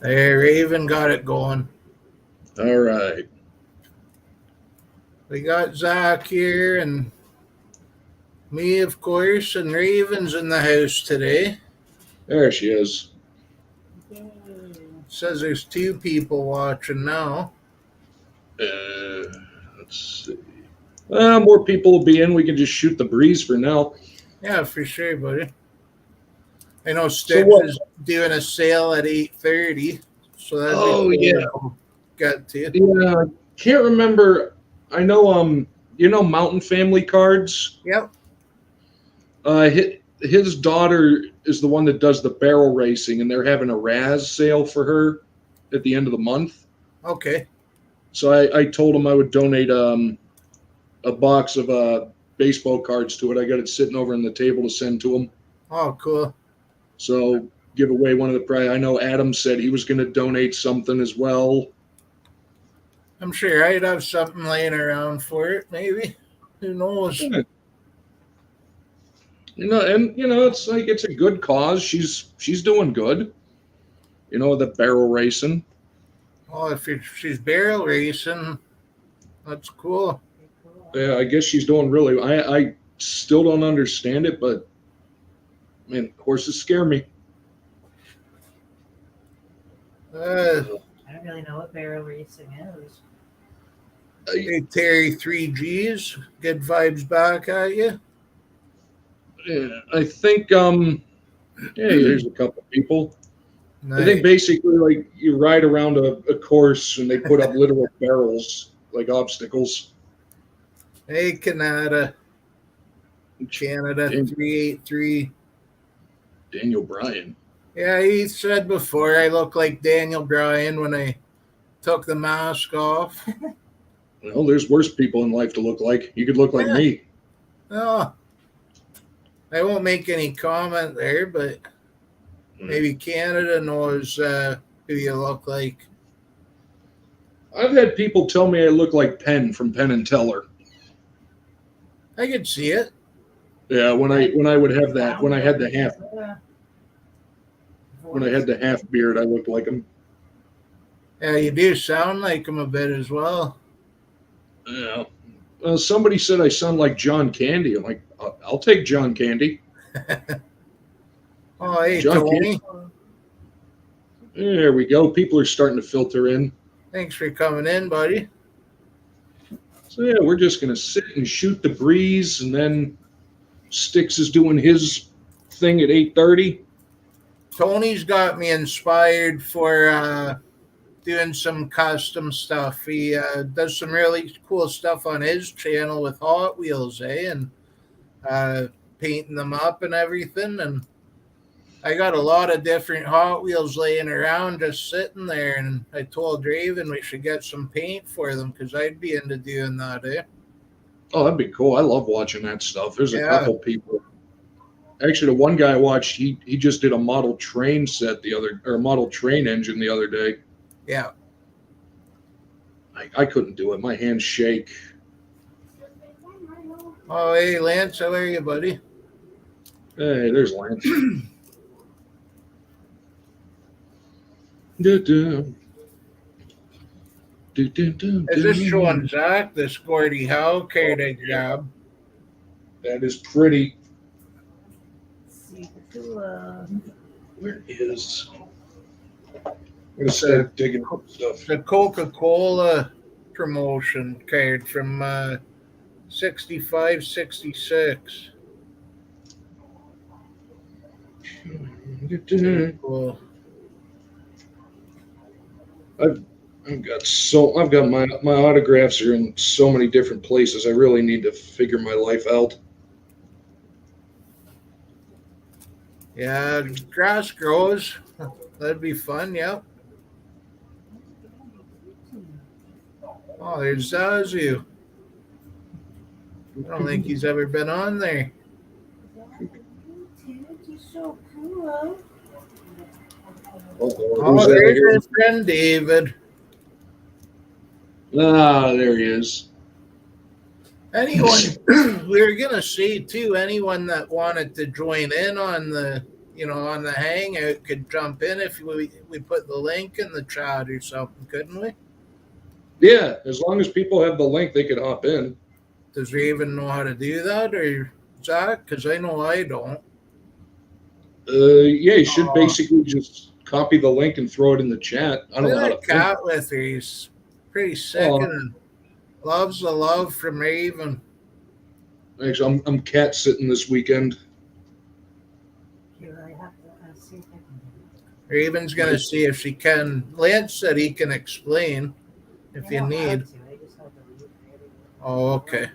There, Raven got it going. All right. We got Zach here and me, of course, and Raven's in the house today. There she is. Says there's two people watching now. Let's see. More people will be in. We can just shoot the breeze for now. Yeah, for sure, buddy. I know So Sticks what? is doing a sale at 8:30, so that'd Oh be yeah, cool. Got to. yeah. I can't remember. I know. Mountain Family Cards. Yep. His daughter is the one that does the barrel racing, and they're having a Raz sale for her at the end of the month. Okay. So I told him I would donate a box of baseball cards to it. I got it sitting over on the table to send to him. Oh, cool. So give away one of the prize. I know Adam said he was going to donate something as well. I'm sure I'd have something laying around for it, maybe. Who knows? Yeah. It's like it's a good cause. She's doing good. The barrel racing. Oh, if she's barrel racing, that's cool. Yeah, I guess she's doing really. I still don't understand it, but man, horses scare me. Uh, I don't really know what barrel racing is. Hey, Terry 3Gs, good vibes back at you. Yeah, I think there's a couple people. Nice. I think basically like you ride around a course and they put up literal barrels like obstacles. Hey, Canada 383. Daniel Bryan. Yeah, he said before I look like Daniel Bryan when I took the mask off. Well, there's worse people in life to look like. You could look like me. Oh, I won't make any comment there, but maybe Canada knows who you look like. I've had people tell me I look like Penn from Penn and Teller. I could see it. Yeah, when I would have that, when I had the half beard, I looked like him. Yeah, you do sound like him a bit as well. Yeah. Somebody said I sound like John Candy. I'm like, I'll take John Candy. Oh, hey, John Tony. Candy. There we go. People are starting to filter in. Thanks for coming in, buddy. So yeah, we're just gonna sit and shoot the breeze, and then Sticks is doing his thing at 8:30. Tony's got me inspired for doing some custom stuff. He does some really cool stuff on his channel with Hot Wheels, and painting them up and everything. And I got a lot of different Hot Wheels laying around just sitting there. And I told Raven we should get some paint for them because I'd be into doing that, eh? Oh, that'd be cool. I love watching that stuff. There's a Yeah. couple people. Actually, the one guy I watched, he just did a model train model train engine the other day. Yeah. I couldn't do it. My hands shake. Oh, hey, Lance, how are you, buddy? Hey, there's Lance. Is Is this showing Zach, this Gordie Howe card I grabbed? That is pretty. See, Where is? I'm gonna start digging up stuff. The Coca-Cola promotion card from 65, 66. Cool. I've got my autographs are in so many different places. I really need to figure my life out. Yeah, grass grows. That'd be fun, yep. Oh, there's Zazu. I don't think he's ever been on there. so cool. Oh, there's your friend David. Ah, there he is. Anyone, we were going to say too, anyone that wanted to join in on the, on the Hangout could jump in if we put the link in the chat or something, couldn't we? Yeah, as long as people have the link, they could hop in. Does he even know how to do that, or Zach? Because I know I don't. Yeah, you should Aw. basically just copy the link and throw it in the chat. I don't Look know how at to that think. cat with her. He's pretty sick Aw. and loves the love from Raven. Actually, I'm cat sitting this weekend. You really have to see if I can. Raven's gonna see if she can. Lance said he can explain if I you don't need. have to, I just have to leave it. Oh, okay.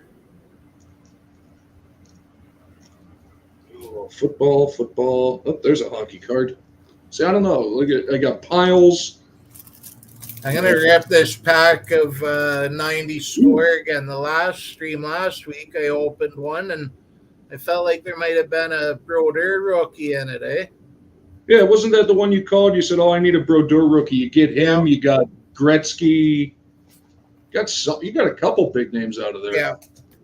Oh, football. Oh, there's a hockey card. See, I don't know. Look at, I got piles. I'm gonna rip this pack of 90 score again. The last stream last week, I opened one and I felt like there might have been a Brodeur rookie in it, eh? Yeah, wasn't that the one you called? You said, "Oh, I need a Brodeur rookie." You get him. Yeah. You got Gretzky. You got a couple big names out of there. Yeah.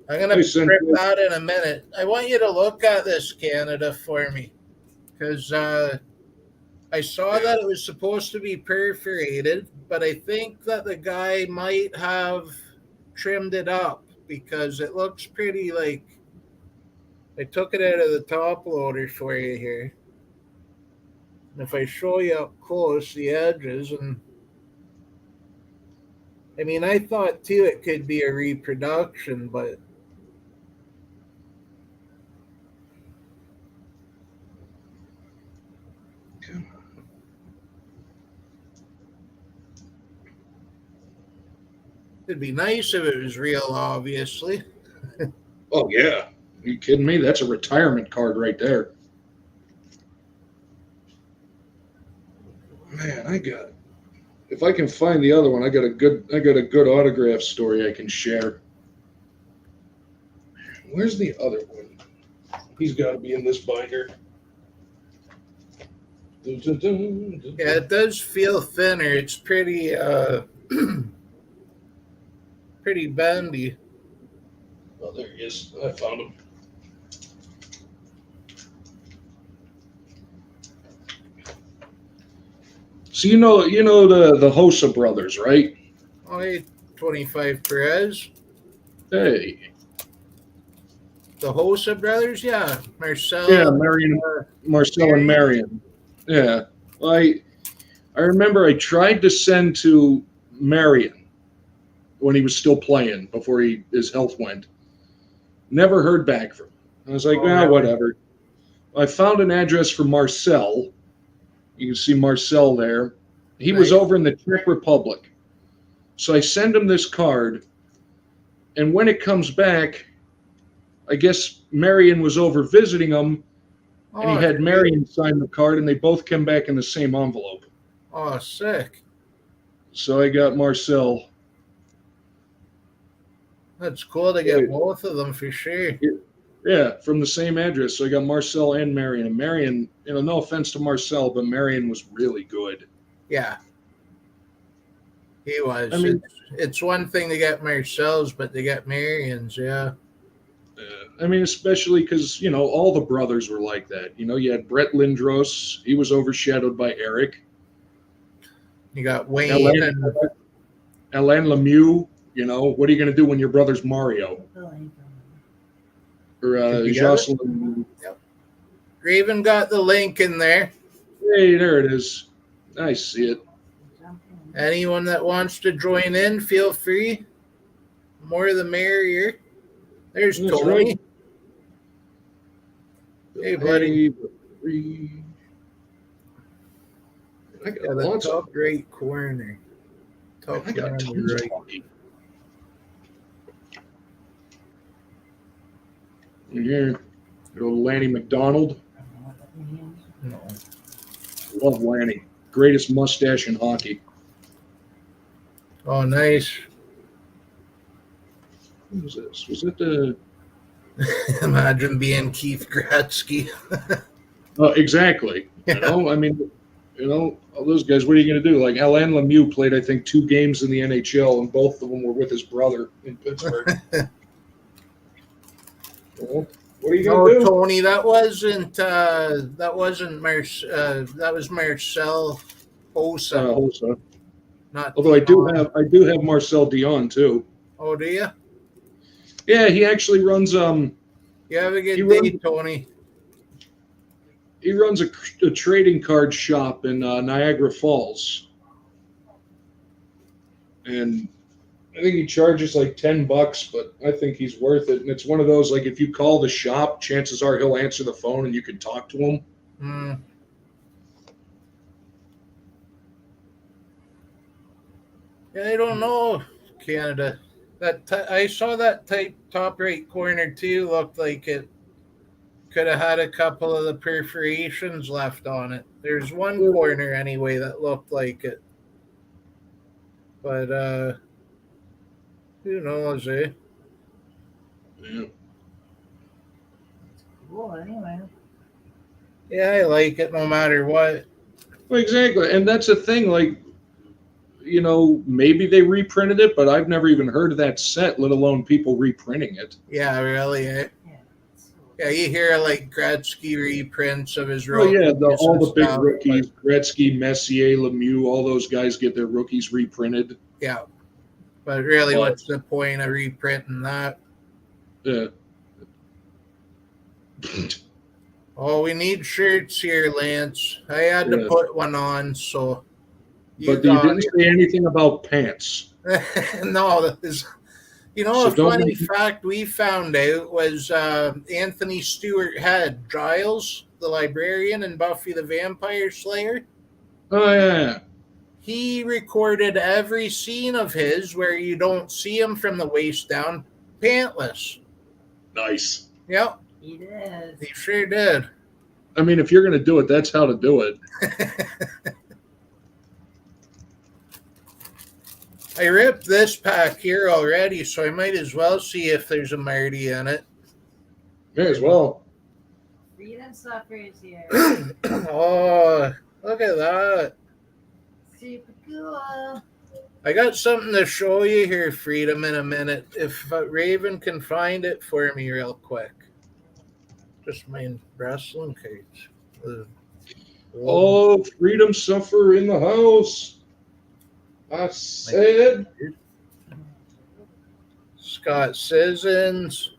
I'm gonna Hey, Central. rip that in a minute. I want you to look at this, Canada, for me, because I saw that it was supposed to be perforated, but I think that the guy might have trimmed it up because it looks pretty like I took it out of the top loader for you here. And if I show you up close the edges, and I mean, I thought too it could be a reproduction, but it'd be nice if it was real, obviously. Oh yeah. Are you kidding me? That's a retirement card right there. Man, if I can find the other one, I got a good autograph story I can share. Where's the other one? He's got to be in this binder. Yeah, it does feel thinner. It's pretty pretty bendy. Oh, there he is. I found him. So you know the Hossa brothers, right? Oh, hey, 25 Perez. Hey. The Hossa brothers, yeah. Marcel. Yeah, Marcel and Marion. Yeah. Well, I remember I tried to send to Marion when he was still playing before his health went. Never heard back from him. I was like, really? whatever. I found an address for Marcel. You can see Marcel there. He was Nice. over in the Czech Republic. So I send him this card, and when it comes back, I guess Marion was over visiting him, and he had Marion sign the card, and they both came back in the same envelope. Oh, sick. So I got Marcel. That's cool to get both of them for sure. Yeah, from the same address. So I got Marcel and Marion. And Marion, no offense to Marcel, but Marion was really good. Yeah. He was. I mean- it's one thing to get Marcel's, but to get Marion's, yeah. I mean, especially because, all the brothers were like that. You had Brett Lindros. He was overshadowed by Eric. You got Wayne Alain and Lemieux. What are you going to do when your brother's Mario? Or Did you get Jocelyn. Raven got the link in there. Hey, there it is. I see it. Anyone that wants to join in, feel free. More the merrier. There's That's Tony. right. Hey, buddy. I got Yeah, the lots of. top right corner. Top I got corner tons of right. hockey. And here, good old Lanny McDonald. No. Love Lanny. Greatest mustache in hockey. Oh, nice. What was this? Was it the? Imagine being Keith Gretzky. Exactly. I mean, all those guys. What are you going to do? Like Alain Lemieux played, I think, 2 games in the NHL, and both of them were with his brother in Pittsburgh. What are you No, gonna do? Tony, that wasn't that was Marcel Osa, Hosa. not Although Dion. I do have Marcel Dion too. Oh, do you? Yeah, he actually runs You have a He good runs- day, Tony. a trading card shop in Niagara Falls, and I think he charges like $10, but I think he's worth it. And it's one of those, like, if you call the shop, chances are he'll answer the phone and you can talk to him. Hmm. Yeah, I don't know, Canada. I saw that top right corner too. Looked like it could have had a couple of the perforations left on it. There's one corner anyway that looked like it, but who knows, eh? Yeah. Cool, anyway. Yeah, I like it no matter what. Well, exactly. And that's the thing, like, you know, maybe they reprinted it, but I've never even heard of that set, let alone people reprinting it. Yeah, really, eh? Yeah. It's cool. Yeah, you hear like Gretzky reprints of his Oh, rookies. yeah, all and the big stuff, rookies, Gretzky, Messier, Lemieux, all those guys get their rookies reprinted. but- yeah, but really, Well- what's the point of reprinting that? Yeah. Oh, we need shirts here, Lance. I had to Yeah. put one on, so But you didn't say anything about pants. no, that is, you know, So a don't funny make- fact we found out was Anthony Stewart Head, Giles, the librarian in Buffy the Vampire Slayer. Oh, yeah. He recorded every scene of his where you don't see him from the waist down, pantless. Nice. Yep, He did. he sure did. I mean, if you're going to do it, that's how to do it. I ripped this pack here already, so I might as well see if there's a Marty in it. May as well. Freedom Suffers here. Oh, look at that. Super cool. I got something to show you here, Freedom, in a minute. If Raven can find it for me real quick. Just my wrestling cards. Oh, Freedom Suffer in the house. I said. Scott Sissons.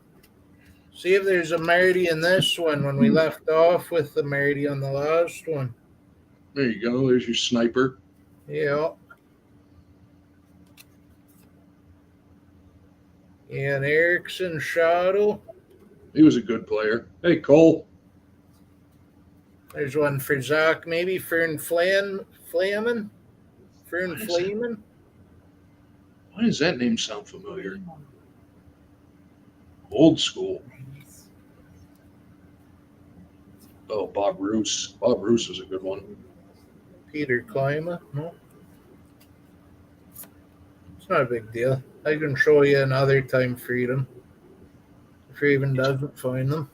See if there's a Marty in this one when we left off with the Marty on the last one. There you go. There's your sniper. Yeah. Ian Erickson Shadow. He was a good player. Hey, Cole. There's one for Zach, maybe Fern Flamen. Fern What is Flamen. Why does that name sound familiar? Old school. Oh, Bob Roos. Bob Roos is a good one. Peter Klima. No. It's not a big deal. I can show you another time, Freedom. If Raven doesn't find them.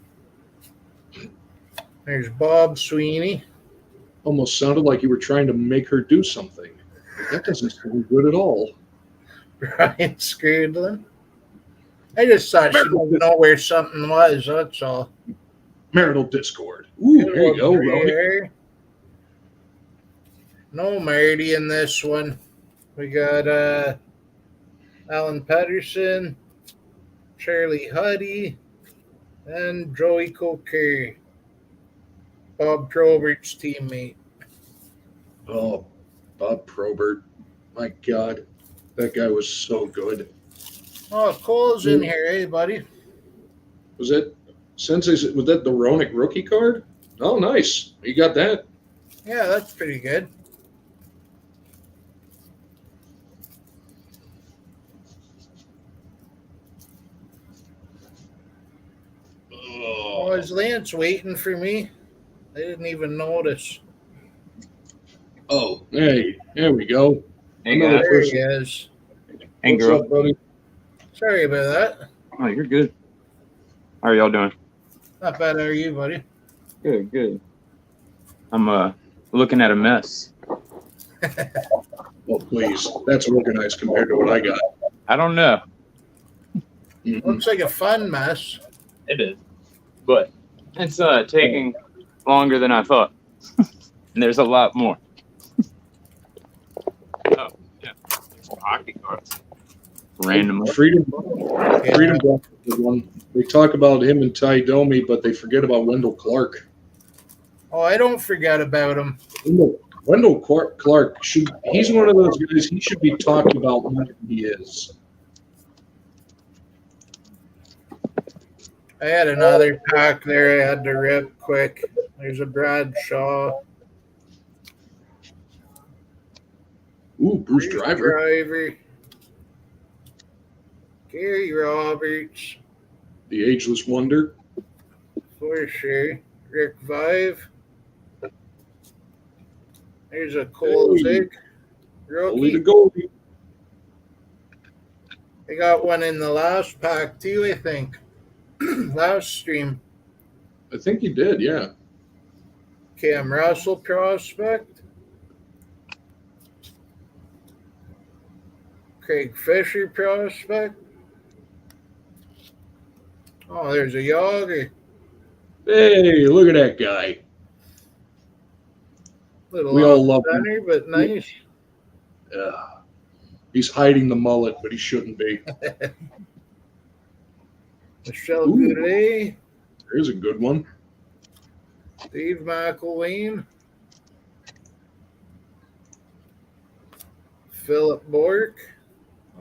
There's Bob Sweeney. Almost sounded like you were trying to make her do something. That doesn't sound good at all. Brian Scrudlin. I just thought she didn't know where something was, that's all. Marital discord. Ooh, there you go, Rowan. Here. No Marty in this one. We got Alan Patterson, Charlie Huddy, and Joey Coker. Bob Probert's teammate. Oh, Bob Probert. My God. That guy was so good. Oh, Cole's in here, hey, buddy. Was that Sensei's? Was that the Ronick rookie card? Oh, nice. You got that. Yeah, that's pretty good. Oh, Oh, is Lance waiting for me? I didn't even notice. oh, hey, there we go. Hey, Another guys. There he person. is. Hey, What's girl. up, buddy? Sorry about that. Oh, you're good. How are y'all doing? Not bad, how are you, buddy? Good, good. I'm looking at a mess. Oh, please. That's organized compared to what I got. I don't know. Mhm. Looks like a fun mess. It is. but it's taking longer than I thought. And there's a lot more. Oh, yeah. There's hockey cards. Random. Freedom Brought the one. They talk about him and Ty Domi, but they forget about Wendell Clark. Oh, I don't forget about him. Wendell Clark he's one of those guys, he should be talked about more than he is. I had another pack there I had to rip quick. There's a Bradshaw. Ooh, Bruce Driver. Gary Roberts. The Ageless Wonder. For sure. Rick Vive. There's a Cole Zig. Only the Rookie. goalie. I got one in the last pack too, I think. Last stream. I think he did, yeah. Cam Russell prospect. Craig Fisher prospect. Oh, there's a Yager. Hey, look at that guy. Little We all love him. center, but nice. He's hiding the mullet, but he shouldn't be. Michelle Ooh. Goudet. There's a good one. Steve McElwain. Philip Bork.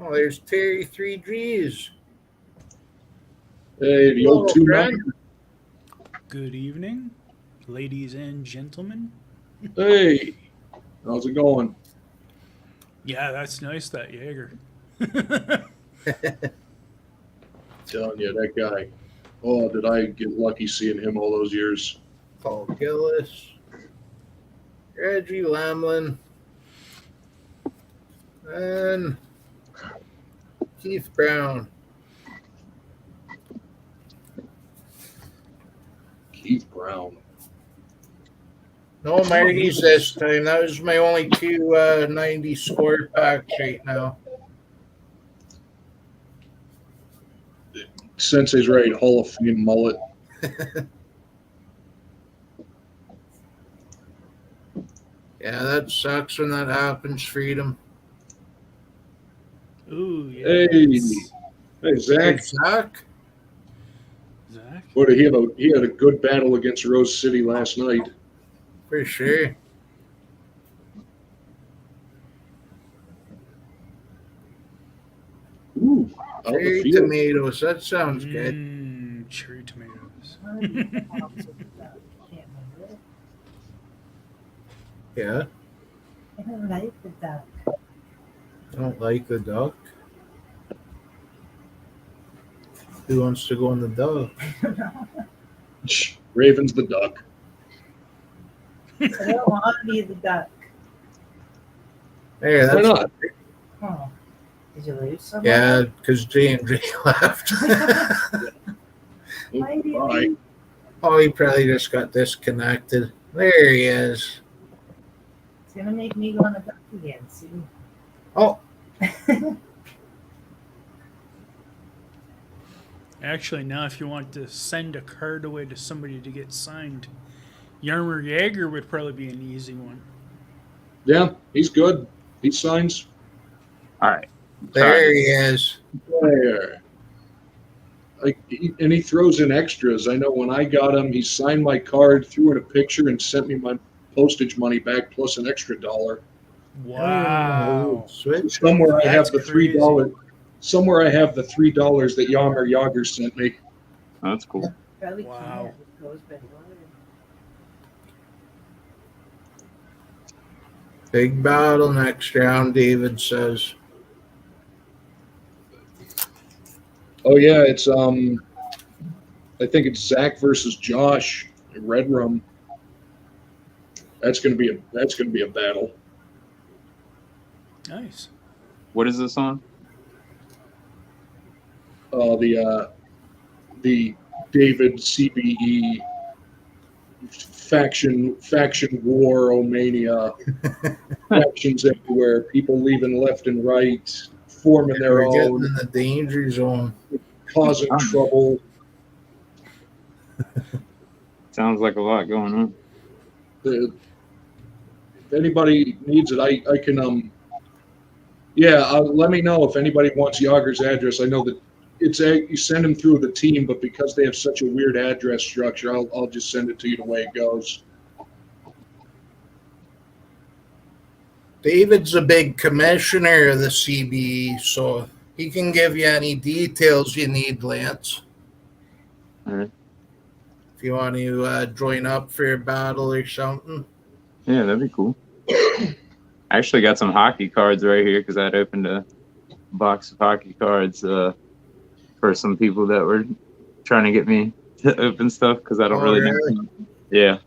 Oh, there's Terry 3Gs. Hey, the Hello, old 2 friend. Good evening, ladies and gentlemen. Hey, how's it going? Yeah, that's nice, that Jaeger. Telling you, that guy. Oh, did I get lucky seeing him all those years? Paul Gillis. Reggie Lamlin. And Keith Brown. Keith Brown. No Marty's this time. That was my only two 90 score packs right now. Sensei's right, Hall of Fame mullet. Yeah, that sucks when that happens, Freedom. Ooh, yeah. Hey, hey, Zach. Zach? Zach? What he had a good battle against Rose City last night. For sure. Ooh, out the Cherry field. tomatoes. That sounds good. Cherry tomatoes. What are the problems with that? Can't remember it. Yeah. I don't like the duck. Don't like the duck. Who wants to go in the duck? Shh, Raven's the duck. I don't want to be the duck. Hey, Why that's not? Oh, did you lose someone? yeah, because J&J left. Why did you Bye. leave? Oh, he probably just got disconnected. There he is. It's gonna make me go on the duck again. See? Oh, Actually, now if you want to send a card away to somebody to get signed, Yarmer Jaeger would probably be an easy one. Yeah, he's good. He signs. All right. there he is. There. And he throws in extras. I know when I got him, he signed my card, threw in a picture, and sent me my postage money back plus an extra $1. Wow. Switch. Somewhere I have That's the $3. crazy. Somewhere I have the $3 that Yarmer Yager sent me. Oh, that's cool. Probably Wow. can't. It goes by water. Big battle next round, David says. Oh yeah, it's I think it's Zach versus Josh in Red Room. That's gonna be a battle. Nice. What is this on? The David CBE faction war, Omania, factions everywhere, people leaving left and right, forming their We're getting own, in the danger zone. causing trouble. Sounds like a lot going on. If anybody needs it, I can yeah, let me know if anybody wants Yager's address. I know that you send them through the team, but because they have such a weird address structure, I'll just send it to you the way it goes. David's a big commissioner of the CBE, so he can give you any details you need, Lance. All right. If you want to join up for a battle or something. Yeah, that'd be cool. I actually got some hockey cards right here because I'd opened a box of hockey cards for some people that were trying to get me to open stuff because I don't really know. Yeah.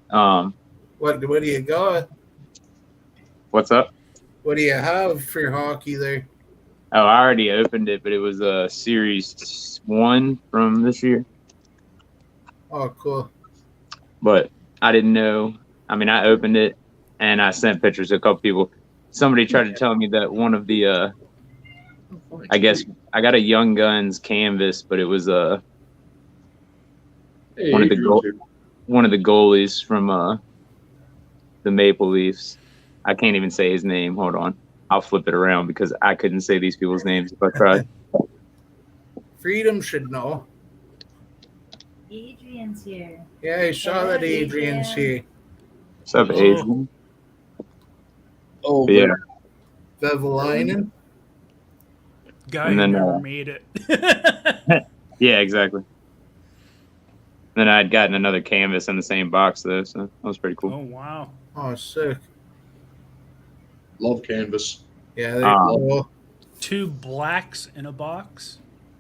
What do you got? What's up? What do you have for hockey there? Oh, I already opened it, but it was a Series 1 from this year. Oh, cool. But I didn't know. I mean, I opened it and I sent pictures to a couple people. Somebody tried to tell me that one of the, I guess I got a Young Guns canvas, but it was one of the goalies from the Maple Leafs. I can't even say his name. Hold on. I'll flip it around because I couldn't say these people's names if I tried. Freedom should know. Adrian's here. Yeah, I saw that Adrian's here. What's up, Adrian? Oh, But yeah. Vevelainen. Guy And who then, never made it. Yeah, exactly. Then I'd gotten another canvas in the same box, though, so that was pretty cool. Oh, wow. Oh, sick. love canvas. Yeah, they're cool. 2 blacks in a box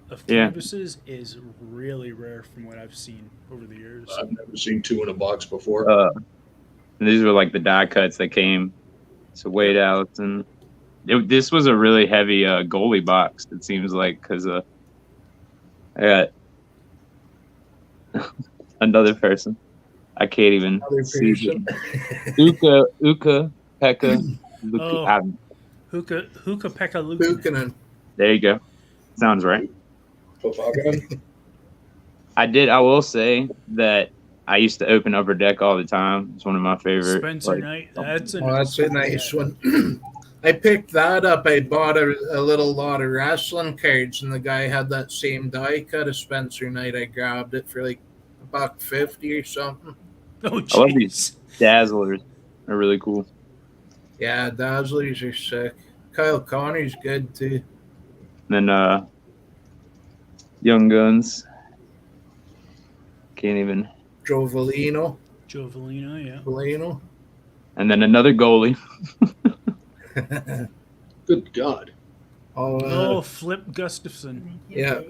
of Yeah. canvases is really rare from what I've seen over the years. I've never seen 2 in a box before. These were like the die cuts that came to wait out, and this was a really heavy goalie box. It seems like because I got another person. I can't even Other see person. them. Uka Pekka. Oh. Hookah Pekka Luke. Buchanan. There you go. Sounds right. Pofagnan? I will say that I used to open Upper Deck all the time. It's one of my favorite. Spencer Knight. That's a Nice one. I picked that up. I bought a little lot of wrestling cards, and the guy had that same die cut of Spencer Knight. I grabbed it for like $1.50 or something. Oh, I love jeez. these Dazzlers. They're really cool. Yeah, Dazzlers are sick. Kyle Connor's good too. And then Young Guns. Can't even. Joe Valino. Joe Valino, yeah. Valino. And then another goalie. Good God. Oh, Flip Gustafson. Yeah,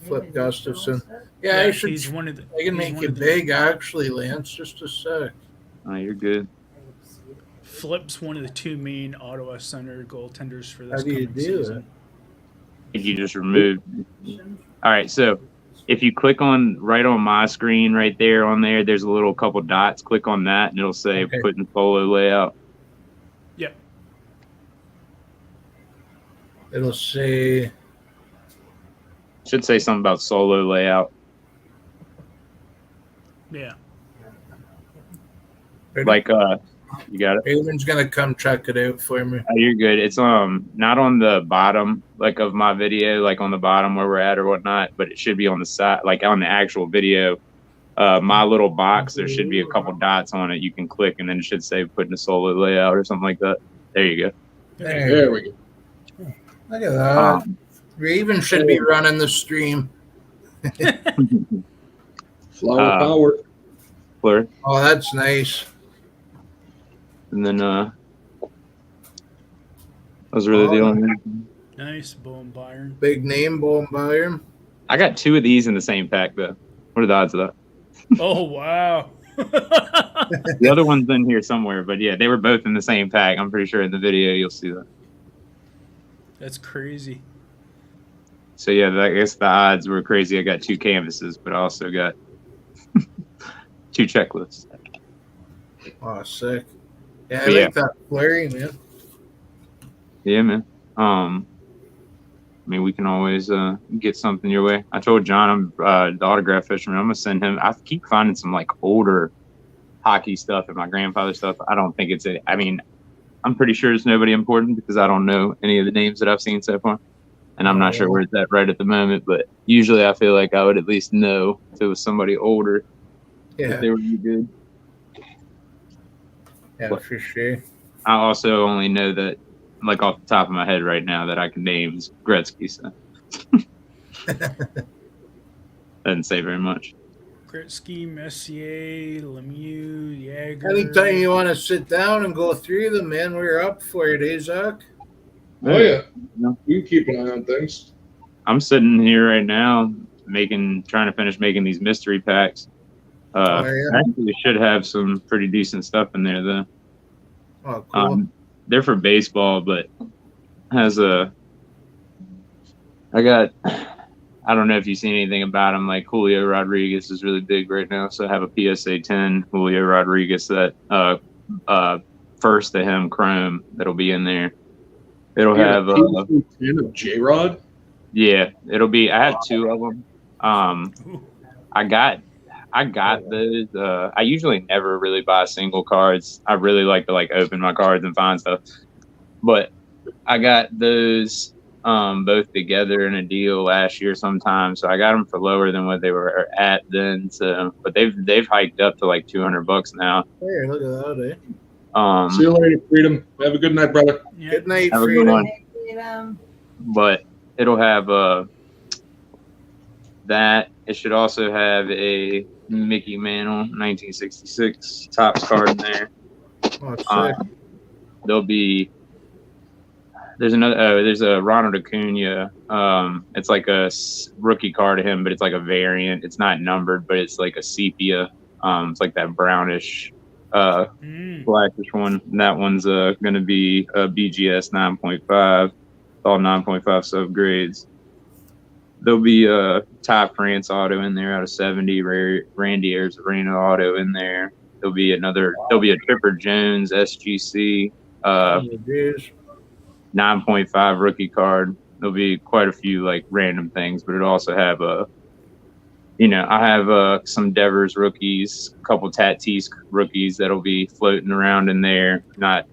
Flip Gustafson. Yeah, I should. He's one of the. I can he's make one you of the- big, actually, Lance. Just a sec. Oh, you're good. Flip's one of the 2 main Ottawa Center goaltenders for this How do you coming do season. it? I think you just removed. All right, so if you click on right on my screen right there on there, there's a little couple dots. Click on that, and it'll say Okay. put in solo layout. Yep. It'll say. Should say something about solo layout. Yeah. Like you got it. Raven's gonna come check it out for me. Oh, you're good. It's not on the bottom like of my video, like on the bottom where we're at or whatnot, but it should be on the side, like on the actual video. My little box, there should be a couple dots on it. You can click, and then it should say put in a solo layout or something like that. There you go. There we go. Look at that. Um, Raven should be running the stream. Flower power. Blur. Oh, that's nice. And then that was really the only. Nice, Bowen Byron. Big name, Bowen Byron. I got 2 of these in the same pack though. What are the odds of that? Oh, wow. The other one's in here somewhere, but yeah, they were both in the same pack. I'm pretty sure in the video you'll see that. That's crazy. So yeah, I guess the odds were crazy. I got 2 canvases, but I also got 2 checklists. Oh, sick. Yeah, I Yeah. like that flurry, man. Yeah, man. mean, we can always get something your way. I told John I'm the autograph fisherman. I'm gonna send him. I keep finding some like older hockey stuff and my grandfather's stuff. I don't think it's I mean, I'm pretty sure it's nobody important because I don't know any of the names that I've seen so far, and I'm not sure where it's at right at the moment. But usually, I feel like I would at least know if it was somebody older Yeah, if they would be good. yeah, for sure. I also only know that, like off the top of my head right now, that I can name is Gretzky. So doesn't say very much. Gretzky, Messier, Lemieux, Jagger. Anytime you want to sit down and go through them, man, we're up for it, eh, Zach? Oh yeah, No. we can keep an eye on things. I'm sitting here right now trying to finish making these mystery packs. Oh, yeah. Actually, we should have some pretty decent stuff in there though. Oh, cool. They're for baseball, but I don't know if you've seen anything about him. Like Julio Rodriguez is really big right now, so I have a PSA 10 Julio Rodriguez that first to him chrome that'll be in there. It'll have PSA 10 of J-Rod. yeah, it'll be. I have two of them. I got those. I usually never really buy single cards. I really like to open my cards and find stuff. But I got those both together in a deal last year sometime. So I got them for lower than what they were at then. So, but they've hiked up to like $200 now. Hey, look at that, eh? See you later, Freedom. Have a good night, brother. Yeah. Good night, Have a good Freedom. one. But it'll have that. It should also have a Mickey Mantle 1966 Topps card in there. Oh, sick. There's a Ronald Acuna. It's like a rookie card of him, but it's like a variant. It's not numbered, but it's like a sepia. It's like that brownish, blackish one. And that one's going to be a BGS 9.5, all 9.5 sub grades. There'll be a Ty France auto in there out of 70, Randy Arozarena auto in there. There'll be a Tripper Jones SGC, Oh, geez. 9.5 rookie card. There'll be quite a few like random things, but it'll also have I have some Devers rookies, a couple Tatis rookies that'll be floating around in there, not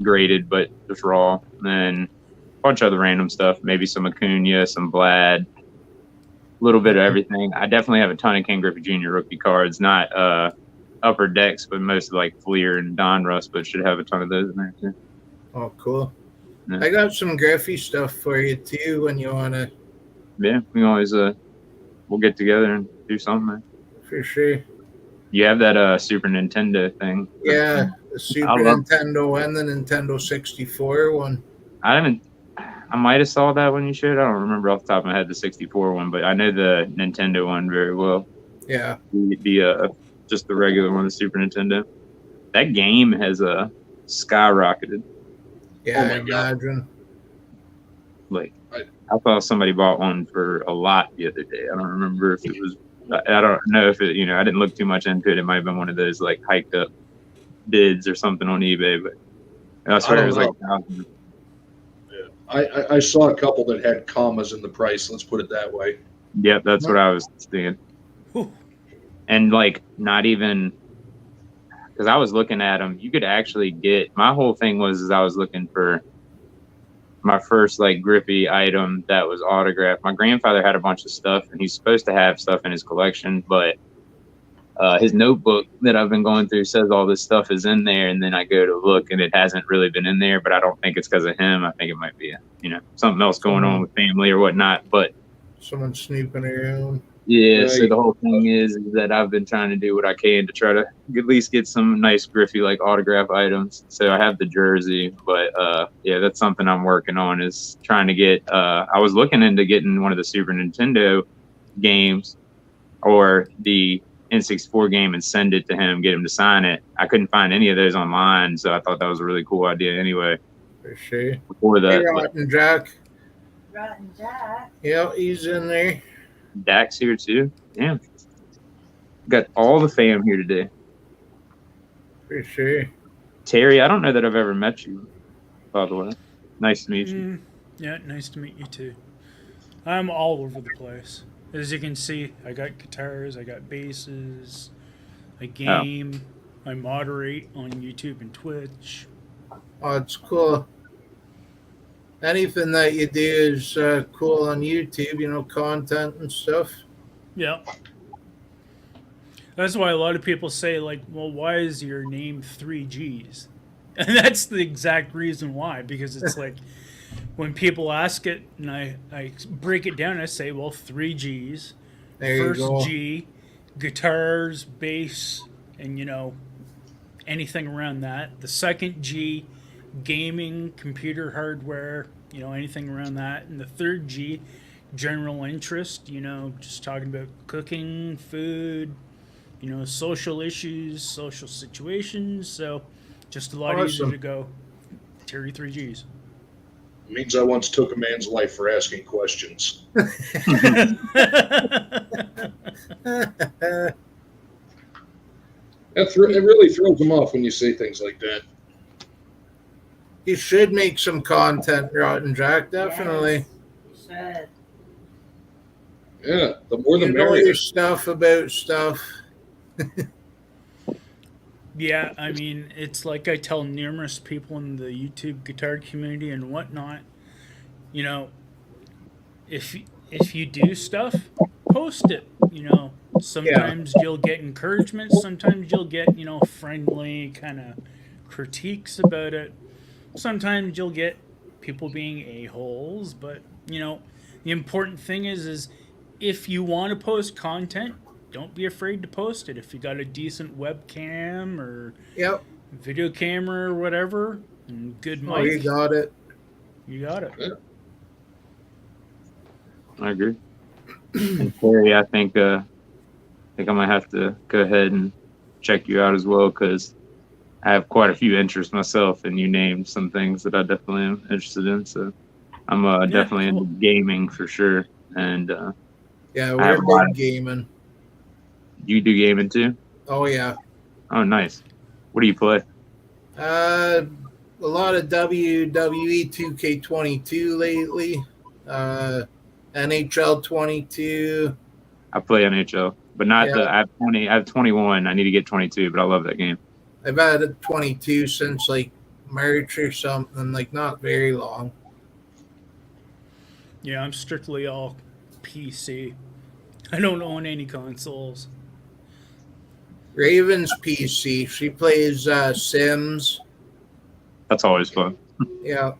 graded, but just raw. And then a bunch of other random stuff, maybe some Acuna, some Vlad, a little bit of everything. I definitely have a ton of Ken Griffey Jr. rookie cards, not upper decks, but mostly like Fleer and Donruss, but should have a ton of those in there too. Oh, cool. Yeah. I got some Griffey stuff for you, too, when you want to. Yeah, we always we'll get together and do something. For sure. You have that Super Nintendo thing. Yeah, the Super Nintendo and the Nintendo 64 one. I might have saw that one you showed. I don't remember off the top of my head the 64 one, but I know the Nintendo one very well. Yeah. Just the regular one, the Super Nintendo. That game has skyrocketed. Yeah, Oh I my God. imagine. Like I thought somebody bought one for a lot the other day. I don't remember if it was. I don't know if it. I didn't look too much into it. It might have been one of those like hiked up bids or something on eBay, but I swear it was like $1,000. I saw a couple that had commas in the price. Let's put it that way. Yep, that's what I was thinking. Whew. And like not even because I was looking at them, you could actually get. My whole thing was I was looking for my first like Griffey item that was autographed. My grandfather had a bunch of stuff, and he's supposed to have stuff in his collection, but his notebook that I've been going through says all this stuff is in there, and then I go to look, and it hasn't really been in there. But I don't think it's because of him. I think it might be something else going on with family or whatnot. But Someone snooping around. yeah, Right. so the whole thing is that I've been trying to do what I can to try to at least get some nice Griffey like autograph items. So I have the jersey, but yeah, that's something I'm working on is trying to get. I was looking into getting one of the Super Nintendo games or the N64 game and send it to him, get him to sign it. I couldn't find any of those online, so I thought that was a really cool idea anyway. For sure. Before Hey, that, Rotten Jack. Rotten Jack. Yeah, he's in there. Dax here too. Yeah, got all the fam here today. For sure. Terry, I don't know that I've ever met you, by the way. Nice to meet you. Yeah, nice to meet you too. I'm all over the place. As you can see, I got guitars, I got basses, I game, I moderate on YouTube and Twitch. Oh, it's cool. Anything that you do is cool on YouTube, you know, content and stuff. Yeah. That's why a lot of people say, like, well, why is your name 3Gs? And that's the exact reason why, because it's like when people ask it and I break it down, I say, well, 3Gs. There you First go. G, guitars, bass, and, you know, anything around that. The second G, gaming, computer hardware, you know, anything around that. And the third G, general interest, you know, just talking about cooking, food, you know, social issues, social situations. So just a lot easier Awesome. to go Terry 3Gs. It means I once took a man's life for asking questions. It really throws them off when you say things like that. You should make some content, Rotten Jack. Definitely. Yes, you should. Yeah, the more the You know merrier. your stuff about stuff. Yeah, I mean, it's like I tell numerous people in the YouTube guitar community and whatnot, you know, if you do stuff, post it. You know, sometimes you'll get encouragement, sometimes you'll get, you know, friendly kind of critiques about it. Sometimes you'll get people being a-holes, but, you know, the important thing is if you want to post content, don't be afraid to post it. If you got a decent webcam or Yep. video camera or whatever, and good Oh, you mic, got it. you got it. I agree. And Terry, I think I might have to go ahead and check you out as well, because I have quite a few interests myself, and you named some things that I definitely am interested in. So I'm definitely cool. into gaming for sure. And Yeah, I have we're a lot big of- gaming. you do gaming too? Oh yeah. Oh, nice. What do you play? A lot of WWE 2K22 lately. NHL 22. I play NHL, but not Yeah. I have 21. I need to get 22, but I love that game. I've had a 22 since like March or something, like not very long. Yeah, I'm strictly all PC. I don't own any consoles. Raven's PC. She plays Sims. That's always fun. Yeah.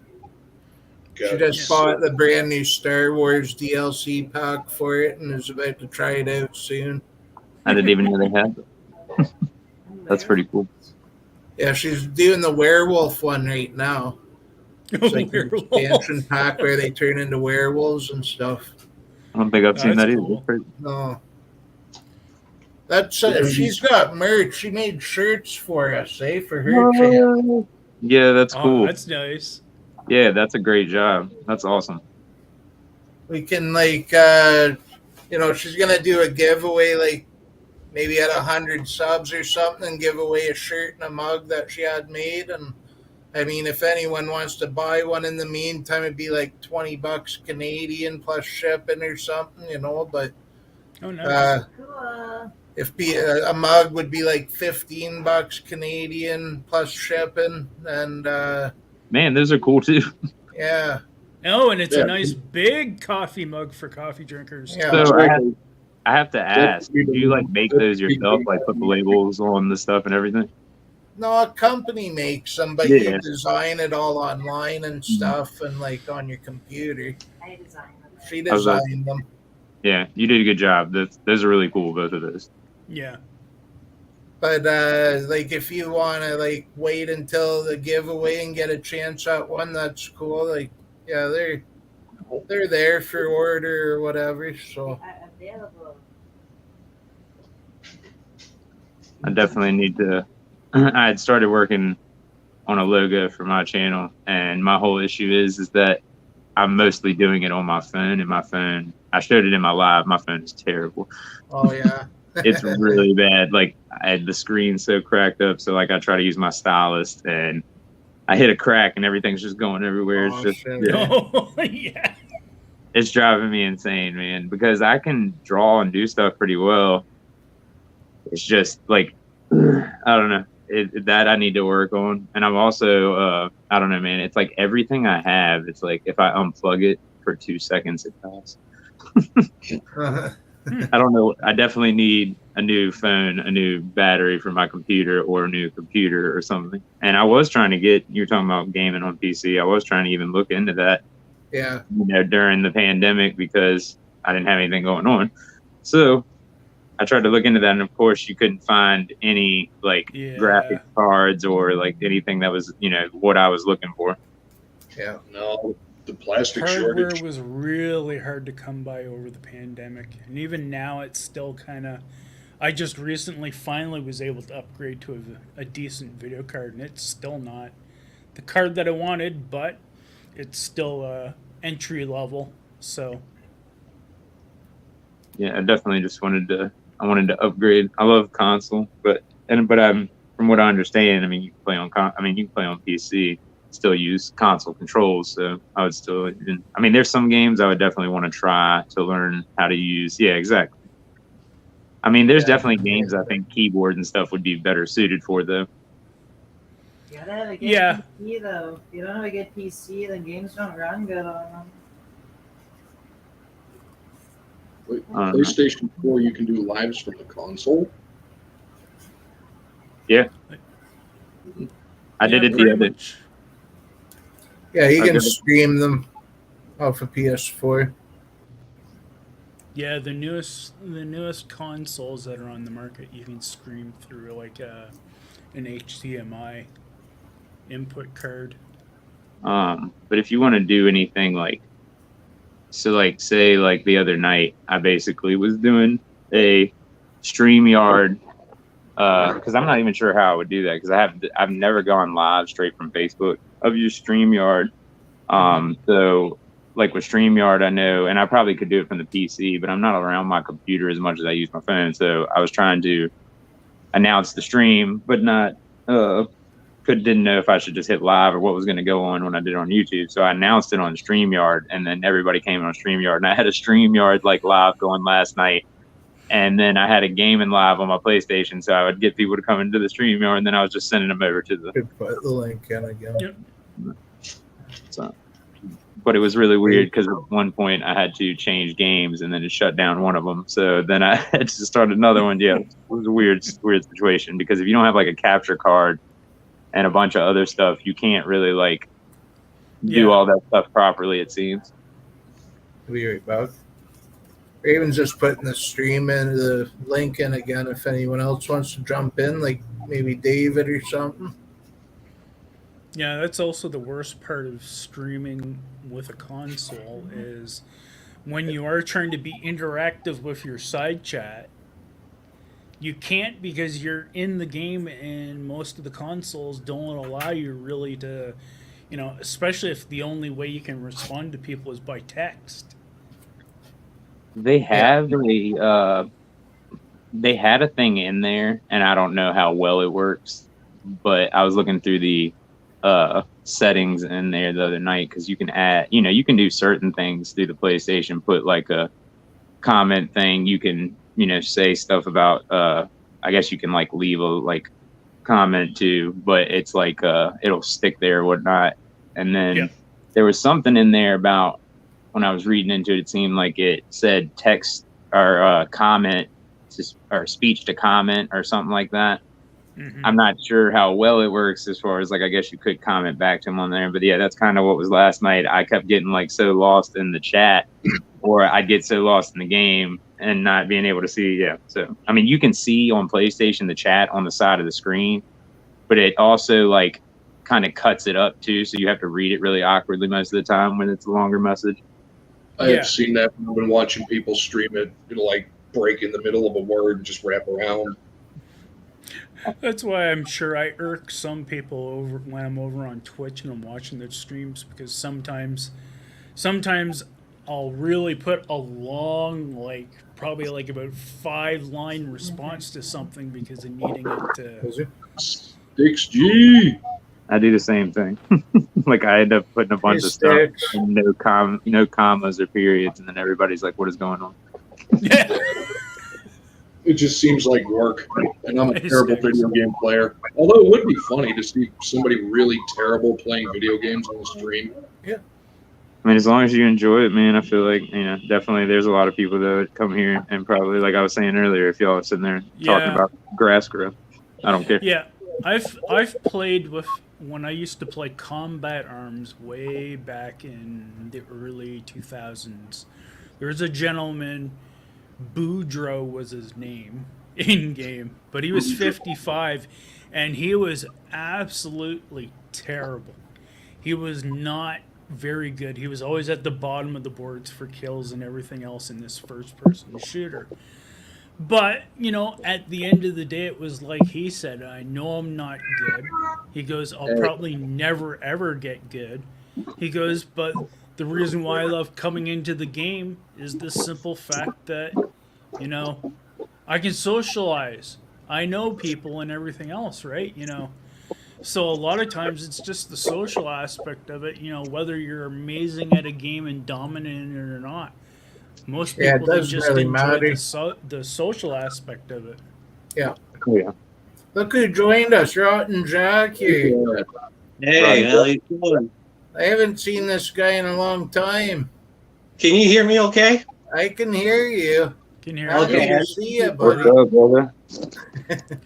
She God, just bought the brand new Star Wars DLC pack for it and is about to try it out soon. I didn't even know they had it. That's pretty cool. Yeah, she's doing the werewolf one right now. It's like an expansion pack where they turn into werewolves and stuff. I don't think I've seen That's that either. cool. That's crazy. No. That's she's got merch. She made shirts for us, for her channel. Yeah, that's Oh, cool. that's nice. Yeah, that's a great job. That's awesome. We can like she's gonna do a giveaway like maybe at 100 subs or something and give away a shirt and a mug that she had made. And I mean, if anyone wants to buy one in the meantime, it'd be like $20 Canadian plus shipping or something, you know. But Oh, nice. Cool. if a mug would be like $15 Canadian plus shipping, and Man, those are cool too. yeah, Oh, and it's Yeah. a nice big coffee mug for coffee drinkers. yeah. So I have to ask, do you like make those yourself, like put the labels on the stuff and everything? No, a company makes them, but Yeah. you design it all online and stuff, and like on your computer. I designed them. She I was like- designed them. Yeah, you did a good job. Those are really cool, both of those. Yeah. But like if you want to like wait until the giveaway and get a chance at one, that's cool. Like yeah, they're there for order or whatever. So They are available. I definitely need to. I had started working on a logo for my channel, and my whole issue is that I'm mostly doing it on my phone, and my phone, I showed it in my live, my phone is terrible. oh yeah, It's really bad. Like the screen's so cracked up, so like I try to use my stylus, and I hit a crack, and everything's just going everywhere. It's Oh, just shit. yeah, Oh, yeah. it's driving me insane, man, because I can draw and do stuff pretty well. It's just like, I don't know, that I need to work on. And I'm also, I don't know, man, it's like everything I have, it's like if I unplug it for 2 seconds, it dies. I don't know. I definitely need a new phone, a new battery for my computer, or a new computer or something. And I was trying to get, you're talking about gaming on PC. I was trying to even look into that, Yeah. during the pandemic because I didn't have anything going on. So I tried to look into that. And of course you couldn't find any like graphic cards or like anything that was, what I was looking for. Yeah. No, the plastic Hardware shortage. was really hard to come by over the pandemic, and even now it's still kind of. I just recently finally was able to upgrade to a decent video card, and it's still not the card that I wanted, but it's still entry level. So Yeah, I definitely just wanted to upgrade. I love console, but I'm, from what I understand, I mean, you can play on PC, still use console controls. So I would still, I mean, there's some games I would definitely want to try to learn how to use. Yeah, exactly. I mean, there's definitely games I think keyboard and stuff would be better suited for, though. You gotta have a good Yeah. PC though. If you don't have a good PC, then games don't run good on them. Wait, PlayStation 4, you can do lives from the console. I did it the pretty other. much. Yeah, you Okay. can stream them off of PS4. Yeah, the newest consoles that are on the market, you can stream through like an HDMI input card. But if you want to do anything like, so like say like the other night, I basically was doing a StreamYard, because I'm not even sure how I would do that because I've never gone live straight from Facebook. I've used StreamYard. So like with StreamYard, I know, and I probably could do it from the PC, but I'm not around my computer as much as I use my phone. So I was trying to announce the stream, but didn't know if I should just hit live or what was going to go on when I did it on YouTube. So I announced it on StreamYard, and then everybody came on StreamYard, and I had a StreamYard like live going last night. And then I had a gaming live on my PlayStation, so I would get people to come into the StreamYard, and then I was just sending them over to the. Could put the link in again. Yep. So, but it was really weird because at one point I had to change games, and then it shut down one of them. So then I had to start another one. Yeah, it was a weird situation because if you don't have like a capture card and a bunch of other stuff, you can't really like do all that stuff properly. It seems. We'll be right back. Raven's just putting the stream in, the link in again if anyone else wants to jump in, like maybe David or something. Yeah, that's also the worst part of streaming with a console is when you are trying to be interactive with your side chat, you can't because you're in the game and most of the consoles don't allow you really to, especially if the only way you can respond to people is by text. They have they had a thing in there, and I don't know how well it works, but I was looking through the settings in there the other night because you can add, you can do certain things through the PlayStation, put like a comment thing. You can, say stuff about, I guess you can like leave a like comment too, but it's like, it'll stick there or whatnot. And then there was something in there about when I was reading into it, it seemed like it said text or comment or speech to comment or something like that. Mm-hmm. I'm not sure how well it works as far as like, I guess you could comment back to him on there, but yeah, that's kind of what was last night. I kept getting like so lost in the chat or I'd get so lost in the game and not being able to see. Yeah. So, I mean, you can see on PlayStation, the chat on the side of the screen, but it also like kind of cuts it up too. So you have to read it really awkwardly most of the time when it's a longer message. I have seen that when watching people stream it. It'll like break in the middle of a word and just wrap around. That's why I'm sure I irk some people over when I'm over on Twitch and I'm watching their streams because sometimes I'll really put a long, like probably like about 5-line response to something because of needing it to. 6G. I do the same thing. Like I end up putting a bunch of stuff Sticks. and no commas or periods, and then everybody's like, "What is going on?" Yeah. It just seems like work, and I'm a It's terrible nice. video game player. Although it would be funny to see somebody really terrible playing video games on the stream. I mean, as long as you enjoy it, man, I feel like, definitely there's a lot of people that would come here and probably, like I was saying earlier, if y'all are sitting there talking Yeah. about grass growth, I don't care. Yeah, I've played with when I used to play Combat Arms way back in the early 2000s. There was a gentleman, Boudreaux was his name in game, but he was 55 and he was absolutely terrible. He was not very good. He was always at the bottom of the boards for kills and everything else in this first person shooter. But, at the end of the day, it was like he said, I know I'm not good. He goes, I'll probably never, ever get good. He goes, but the reason why I love coming into the game is the simple fact that, I can socialize. I know people and everything else, right? So a lot of times it's just the social aspect of it, whether you're amazing at a game and dominant in it or not. Most Yeah, it people they doesn't just really enjoy matter. the social aspect of it. Yeah. Look who joined us, Rotten Jack here. Yeah. Hey, how you doing? I haven't seen this guy in a long time. Can you hear me okay? I can hear you. Can you hear I me? Okay. can see you, What's buddy. up, brother?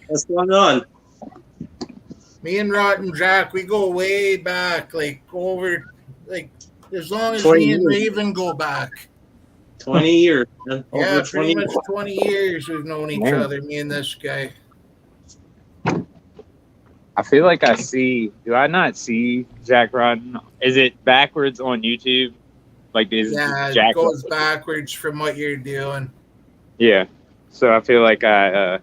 What's going on? Me and Rotten Jack, we go way back, like as long as 20 me and years. Raven go back. 20 years, man. Yeah, Over pretty 20 much 20 years we've known each Man. other, me and this guy. I feel like do I not see Jack Rodden? Is it backwards on YouTube? Like, is Yeah, Jack? it goes backwards from what you're doing. Yeah. So I feel like I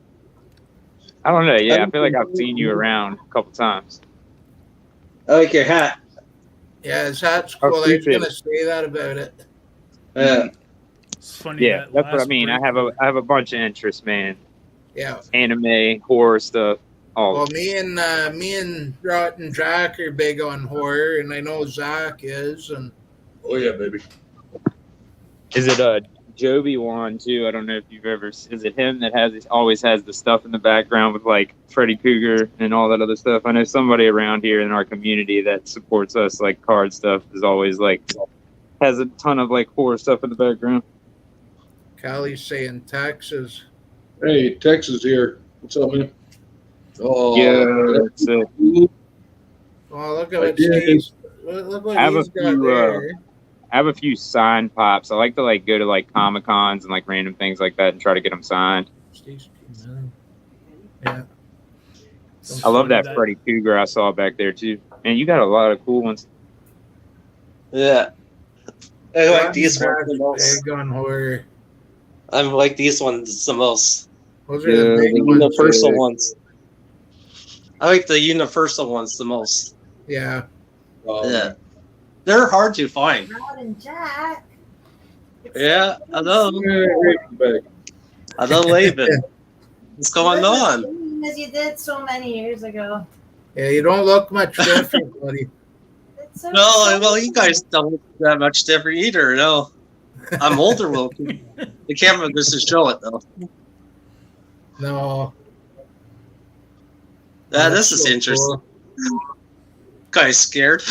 don't know. Yeah, I feel like I've seen you around a couple times. I like your hat. Yeah, his hat's Oh, cool. I was appreciate gonna say that about it. It's funny. Yeah, that that's what I last mean. I break- have a bunch of interests, man. Yeah. Anime, horror stuff, all. Well, me and Rotten Jack are big on horror, and I know Zach is, and Oh yeah, baby. Is it Joby Wan too? I don't know if you've ever. Is it him that always has the stuff in the background with like Freddy Cougar and all that other stuff? I know somebody around here in our community that supports us, like card stuff, is always like has a ton of like horror stuff in the background. Callie's saying Texas. Hey, Texas here. What's up, man? Oh, Yeah, that's it. Oh, look at I what did. Steve's. Look what I have a he's got few, there. I have a few signed pops. I like to like go to like Comic Cons and like random things like that and try to get them signed. Steve's yeah. it's I love funny that Freddy Cougar I saw back there too. And you got a lot of cool ones. Yeah. I like these ones Jack's the most. big on horror. I like these ones the most. Those are the Yeah, big The ones. universal ones. I like the universal ones the most. Yeah. Yeah. They're hard to find. Rotten Jack. Yeah, I know. I know, Laban. What's going on? As you did so many years ago. Yeah, you don't look much different, buddy. It's so No, well, you guys don't look that much different either. No, I'm older looking. The camera doesn't show it though. No. Yeah, That's this is so interesting. Guys scared.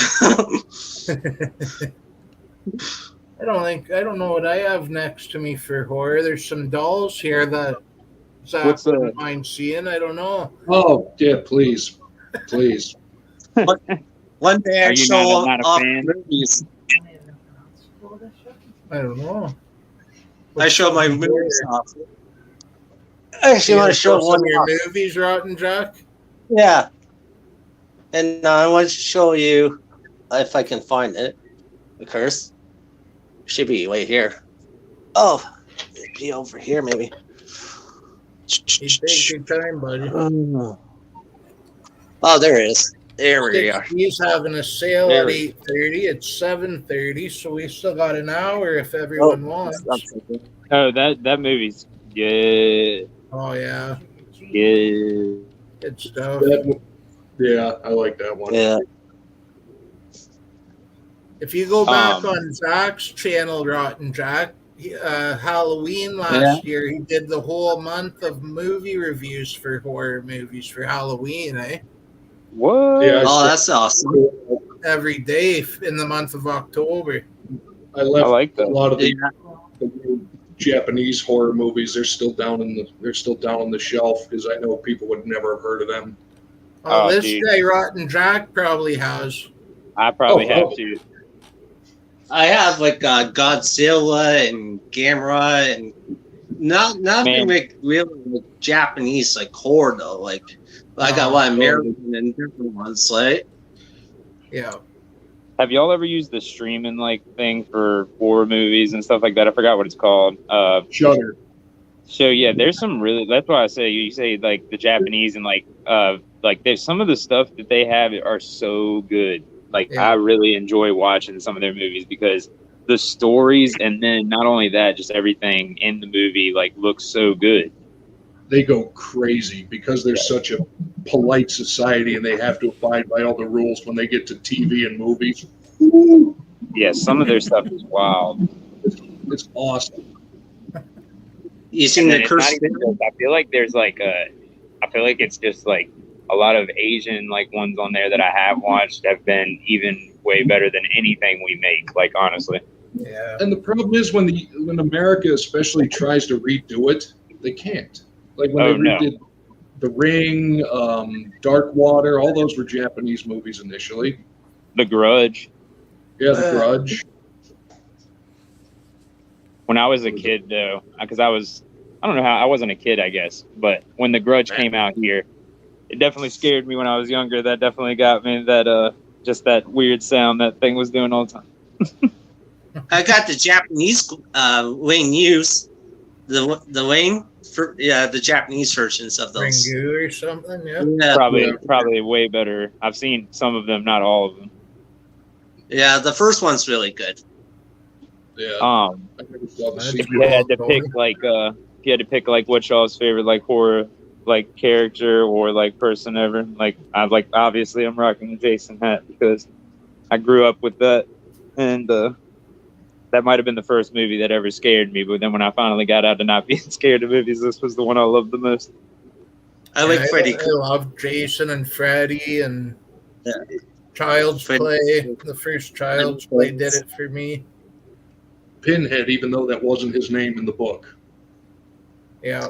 I don't know what I have next to me for horror. There's some dolls here that Zach What's the- wouldn't mind seeing. I don't know. Oh yeah, please. One day I Are you show not a off fan? movies. I don't know. I show my movies off. I actually want to show some one of your off. movies, Rotten Jack. Yeah. And I want to show you if I can find it. Of course. Should be right here. Oh, it'd be over here maybe. You take your time, buddy. Oh, there it is. There we are. He's having a sale There at we 8:30. It's 7:30, so we still got an hour if everyone wants. Oh, that movie's good. Oh yeah, Good. good stuff. Yeah, I like that one. Yeah. If you go back Um, on Zach's channel, Rotten Jack, Halloween last year, he did the whole month of movie reviews for horror movies for Halloween, eh? What? Yeah, Oh, that's awesome. Every day in the month of October. I left I like a that. lot of the, Yeah. the new Japanese horror movies. They're still down on the shelf because I know people would never have heard of them. Oh, Oh, this dude. guy, Rotten Jack, probably has. I probably Oh, have to. I have like Godzilla and Gamera and not Man. like really like Japanese like horror though. Like I got a lot of American and different ones. Like Yeah. Have y'all ever used the streaming like thing for horror movies and stuff like that? I forgot what it's called. Shudder. So yeah, there's some really. That's why I say you say like the Japanese and like there's some of the stuff that they have are so good. Like Yeah. I really enjoy watching some of their movies because the stories and then not only that, just everything in the movie like looks so good. They go crazy because they're such a polite society and they have to abide by all the rules when they get to TV and movies. Woo! Yeah, some of their stuff is wild. It's awesome. you seen And the then it's not Curse? even just- I feel like there's like I feel like it's just like a lot of Asian like ones on there that I have watched have been even way better than anything we make. Like honestly, Yeah. And the problem is when America especially tries to redo it, they can't. Like when Oh, they no. redid The Ring, Dark Water, all those were Japanese movies initially. The Grudge. Yeah, The Grudge. When I was a kid though, because I don't know how I wasn't a kid I guess, but when The Grudge came out here, it definitely scared me when I was younger. That definitely got me that just that weird sound that thing was doing all the time. I got the Japanese Wayne News, the Wayne for the Japanese versions of those. Ringu or something, yeah. Yeah, Probably way better. I've seen some of them, not all of them. yeah, the first one's really good. Yeah. I never saw the If If sequel. you had to pick like what y'all's favorite like horror like character or like person ever, like obviously I'm rocking the Jason hat because I grew up with that, and that might have been the first movie that ever scared me. But then when I finally got out of not being scared of movies, this was the one I loved the most. I like Freddy. I love Jason and Freddy and Yeah. Child's Freddy. Play. The first Child's Play did it for me. Pinhead, even though that wasn't his name in the book. Yeah.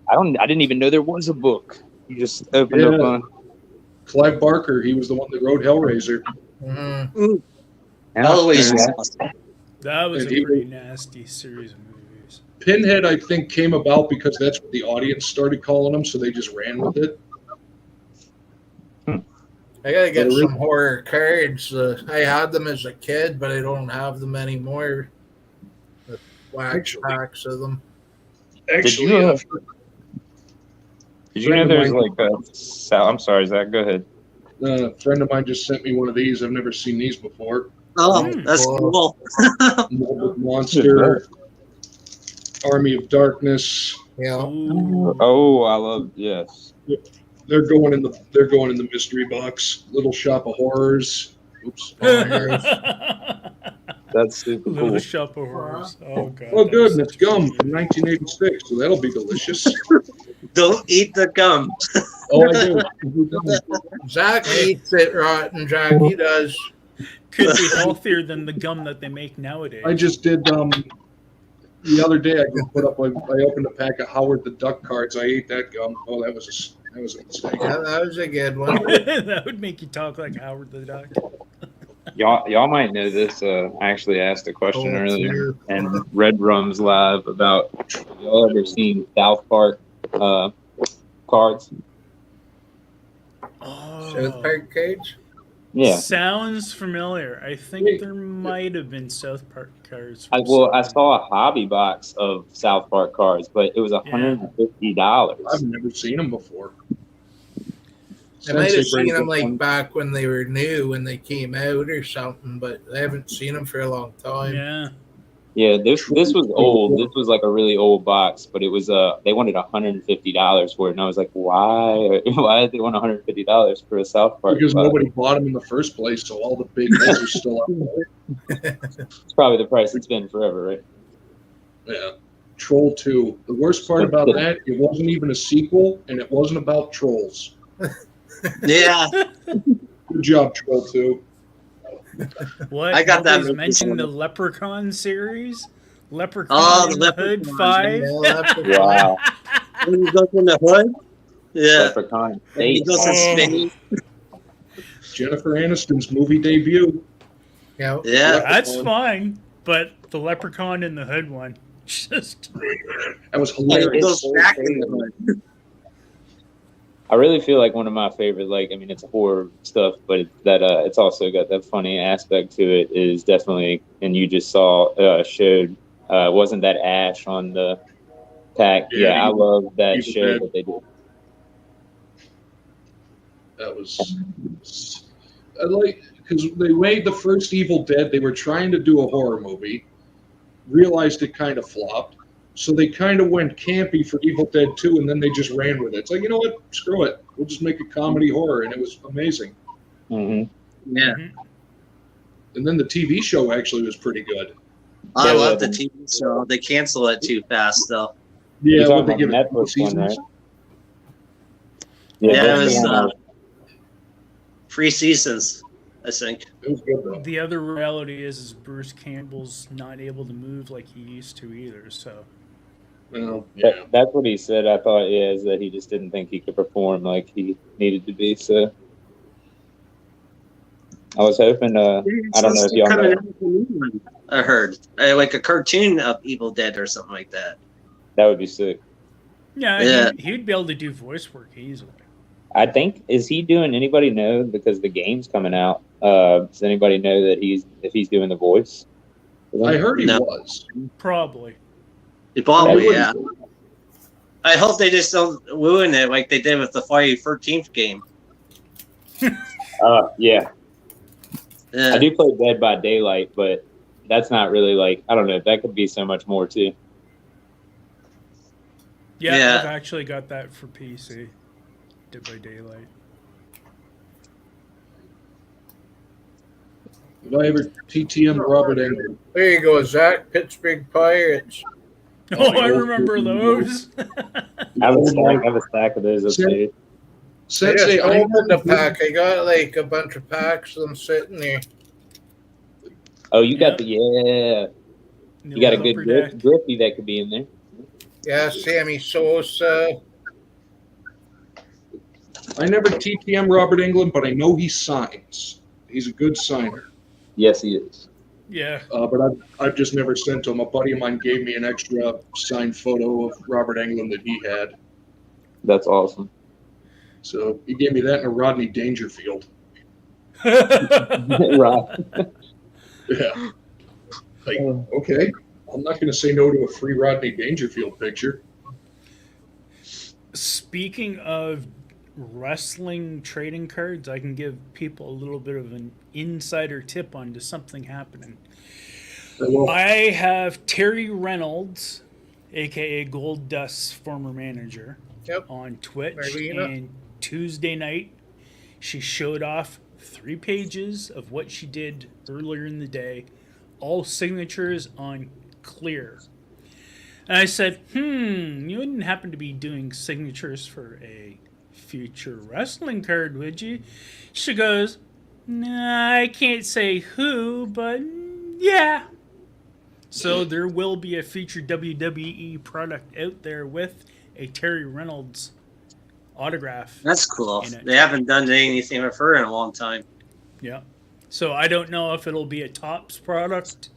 I didn't even know there was a book. You just opened up Yeah. on. Clive Barker, he was the one that wrote Hellraiser. Mhm. Hellraiser's awesome. That was And a he- pretty nasty series of movies. Pinhead, I think, came about because that's what the audience started calling him, so they just ran with it. I gotta get But some horror cards. I had them as a kid, but I don't have them anymore. The wax Actually- packs of them. Actually, you, a Did you know there's Friend like I'm sorry, Zach. Go ahead. friend of mine just sent me one of these. I've never seen these before. Oh, that's cool. Monster, Army of Darkness. Yeah. Ooh. Oh, I love yes. They're going in the mystery box. Little Shop of Horrors. Oops. That's super Little cool. Shop of Horrors. Oh god. Oh, that good. was And it's such a gum good from 1986, so that'll be delicious. Don't eat the gum. Oh, I do. Zach eats it, Rotten Jack. He does. Could be healthier than the gum that they make nowadays. I just did the other day. I opened a pack of Howard the Duck cards. I ate that gum. Oh, that was a mistake. Yeah, that was a good one. That would make you talk like Howard the Duck. Y'all might know this. I actually asked a question Oh, earlier, dear. and Red Rum's live about. Have y'all ever seen South Park cards? Oh. South Park cards. Yeah. Sounds familiar. I think there might have been South Park cards. I saw a hobby box of South Park cards, but it was $150. I've never seen them before. I might have Since they seen bring them up like one- back when they were new, when they came out or something, but I haven't seen them for a long time. Yeah. Yeah, this was old. This was like a really old box, but it was they wanted $150 for it, and I was like, why? Why did they want $150 for a South Park Because box? nobody bought them in the first place, so all the big hits are still out there. It's probably the price it's been forever, right? Yeah. Troll 2. The worst part about that, it wasn't even a sequel, and it wasn't about trolls. Yeah. Good job, Troll 2. What? I got that Nobody's movie mentioned somewhere. the Leprechaun series? Leprechaun Oh, in the the Hood Leprechaun. 5? Wow. When he goes in the hood. Yeah. Leprechaun When he State. goes in Spain. Jennifer Aniston's movie debut. Yeah. Yeah. That's fine, but the Leprechaun in the Hood one, just That was And he hilarious. goes back in the hood. I really feel like one of my favorite, like, I mean, it's horror stuff, but it's also got that funny aspect to it. Is definitely, and you just showed, wasn't that Ash on the pack? Yeah, Yeah, I love that Evil show Dead. that they did. That was, I like, because they made the first Evil Dead, they were trying to do a horror movie, realized it kind of flopped, so they kind of went campy for Evil Dead 2, and then they just ran with it. It's like, you know what, screw it, we'll just make a comedy horror, and it was amazing. Mm-hmm. Yeah. And then the TV show actually was pretty good. I Yeah, love yeah. the TV show. They cancel it too fast, though. Yeah, You're what talking they about give the it, couple Netflix one, seasons? right? Yeah, it that's was the one. 3 seasons, I think. It was good though. the other reality is Bruce Campbell's not able to move like he used to either. So Well, yeah. That's what he said. I thought, yeah, is that he just didn't think he could perform like he needed to be. So I was hoping. I don't know if y'all Coming know. out with a new one, I heard like a cartoon of Evil Dead or something like that. That would be sick. yeah, Yeah. he'd be able to do voice work easily. I think, is he doing? Anybody know, because the game's coming out? Does anybody know that if he's doing the voice? I heard he No. was. Probably. Probably, That yeah. I hope they just don't ruin it like they did with the Friday 13th game. Yeah, I Yeah. do play Dead by Daylight, but that's not really like, I don't know. That could be so much more too. Yeah, Yeah. I've actually got that for PC. Dead by Daylight. Did I ever TTM Robert Englund? There you go, Zach. Pittsburgh Pirates. Oh, I remember those. I have a stack of those upstairs. I Sensei, just I opened the pack. I got like a bunch of packs of them sitting there. Oh, you got you got a good Upper Deck. Griffey that could be in there. Yeah, Sammy Sosa. I never TTM Robert Englund, but I know he signs. He's a good signer. Yes, he is. Yeah. But I've just never sent him. A buddy of mine gave me an extra signed photo of Robert Englund that he had. That's awesome. So he gave me that and a Rodney Dangerfield. Right. Yeah. Like, okay. I'm not going to say no to a free Rodney Dangerfield picture. Speaking of wrestling trading cards, I can give people a little bit of an insider tip onto something happening. Well, I have Terry Reynolds, aka Gold Dust's former manager, Yep. on Twitch, Marlena. and Tuesday night she showed off 3 pages of what she did earlier in the day, all signatures on clear. And I said, you wouldn't happen to be doing signatures for a future wrestling card, would you? She goes, nah, I can't say who, but yeah. So there will be a future WWE product out there with a Terry Reynolds autograph. That's cool. In it. They haven't done anything with her in a long time. Yeah. So I don't know if it'll be a Tops product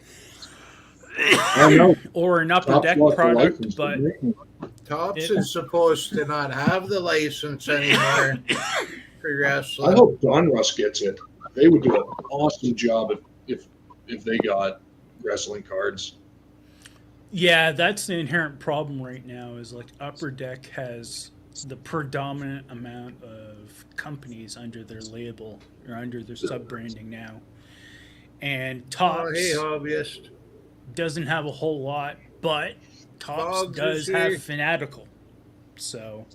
I know. or an Upper Tops Deck lost the product, license, but didn't Tops It- is supposed to not have the license anymore for they? I wrestling. hope Donruss gets it. They would do an awesome job if they got wrestling cards. yeah, that's the inherent problem right now is like Upper Deck has the predominant amount of companies under their label or under their sub branding now. And Tops Oh, hey, hobbyist. doesn't have a whole lot, but Tops Dogs does is here. have Fanatical. So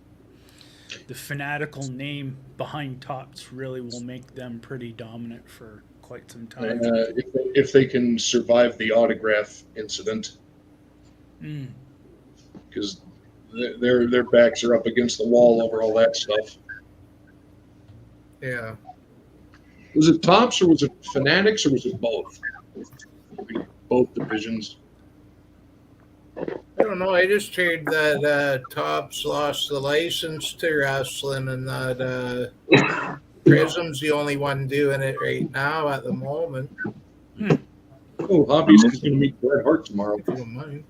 the Fanatical name behind Tops really will make them pretty dominant for quite some time. If they can survive the autograph incident, Mm. because their backs are up against the wall over all that stuff. Yeah. Was it Tops or was it Fanatics or was it both? Both divisions. I don't know. I just heard that Tops lost the license to wrestling and that Prism's the only one doing it right now at the moment. Oh, Hobby's going to meet Bret Hart tomorrow. If you don't mind.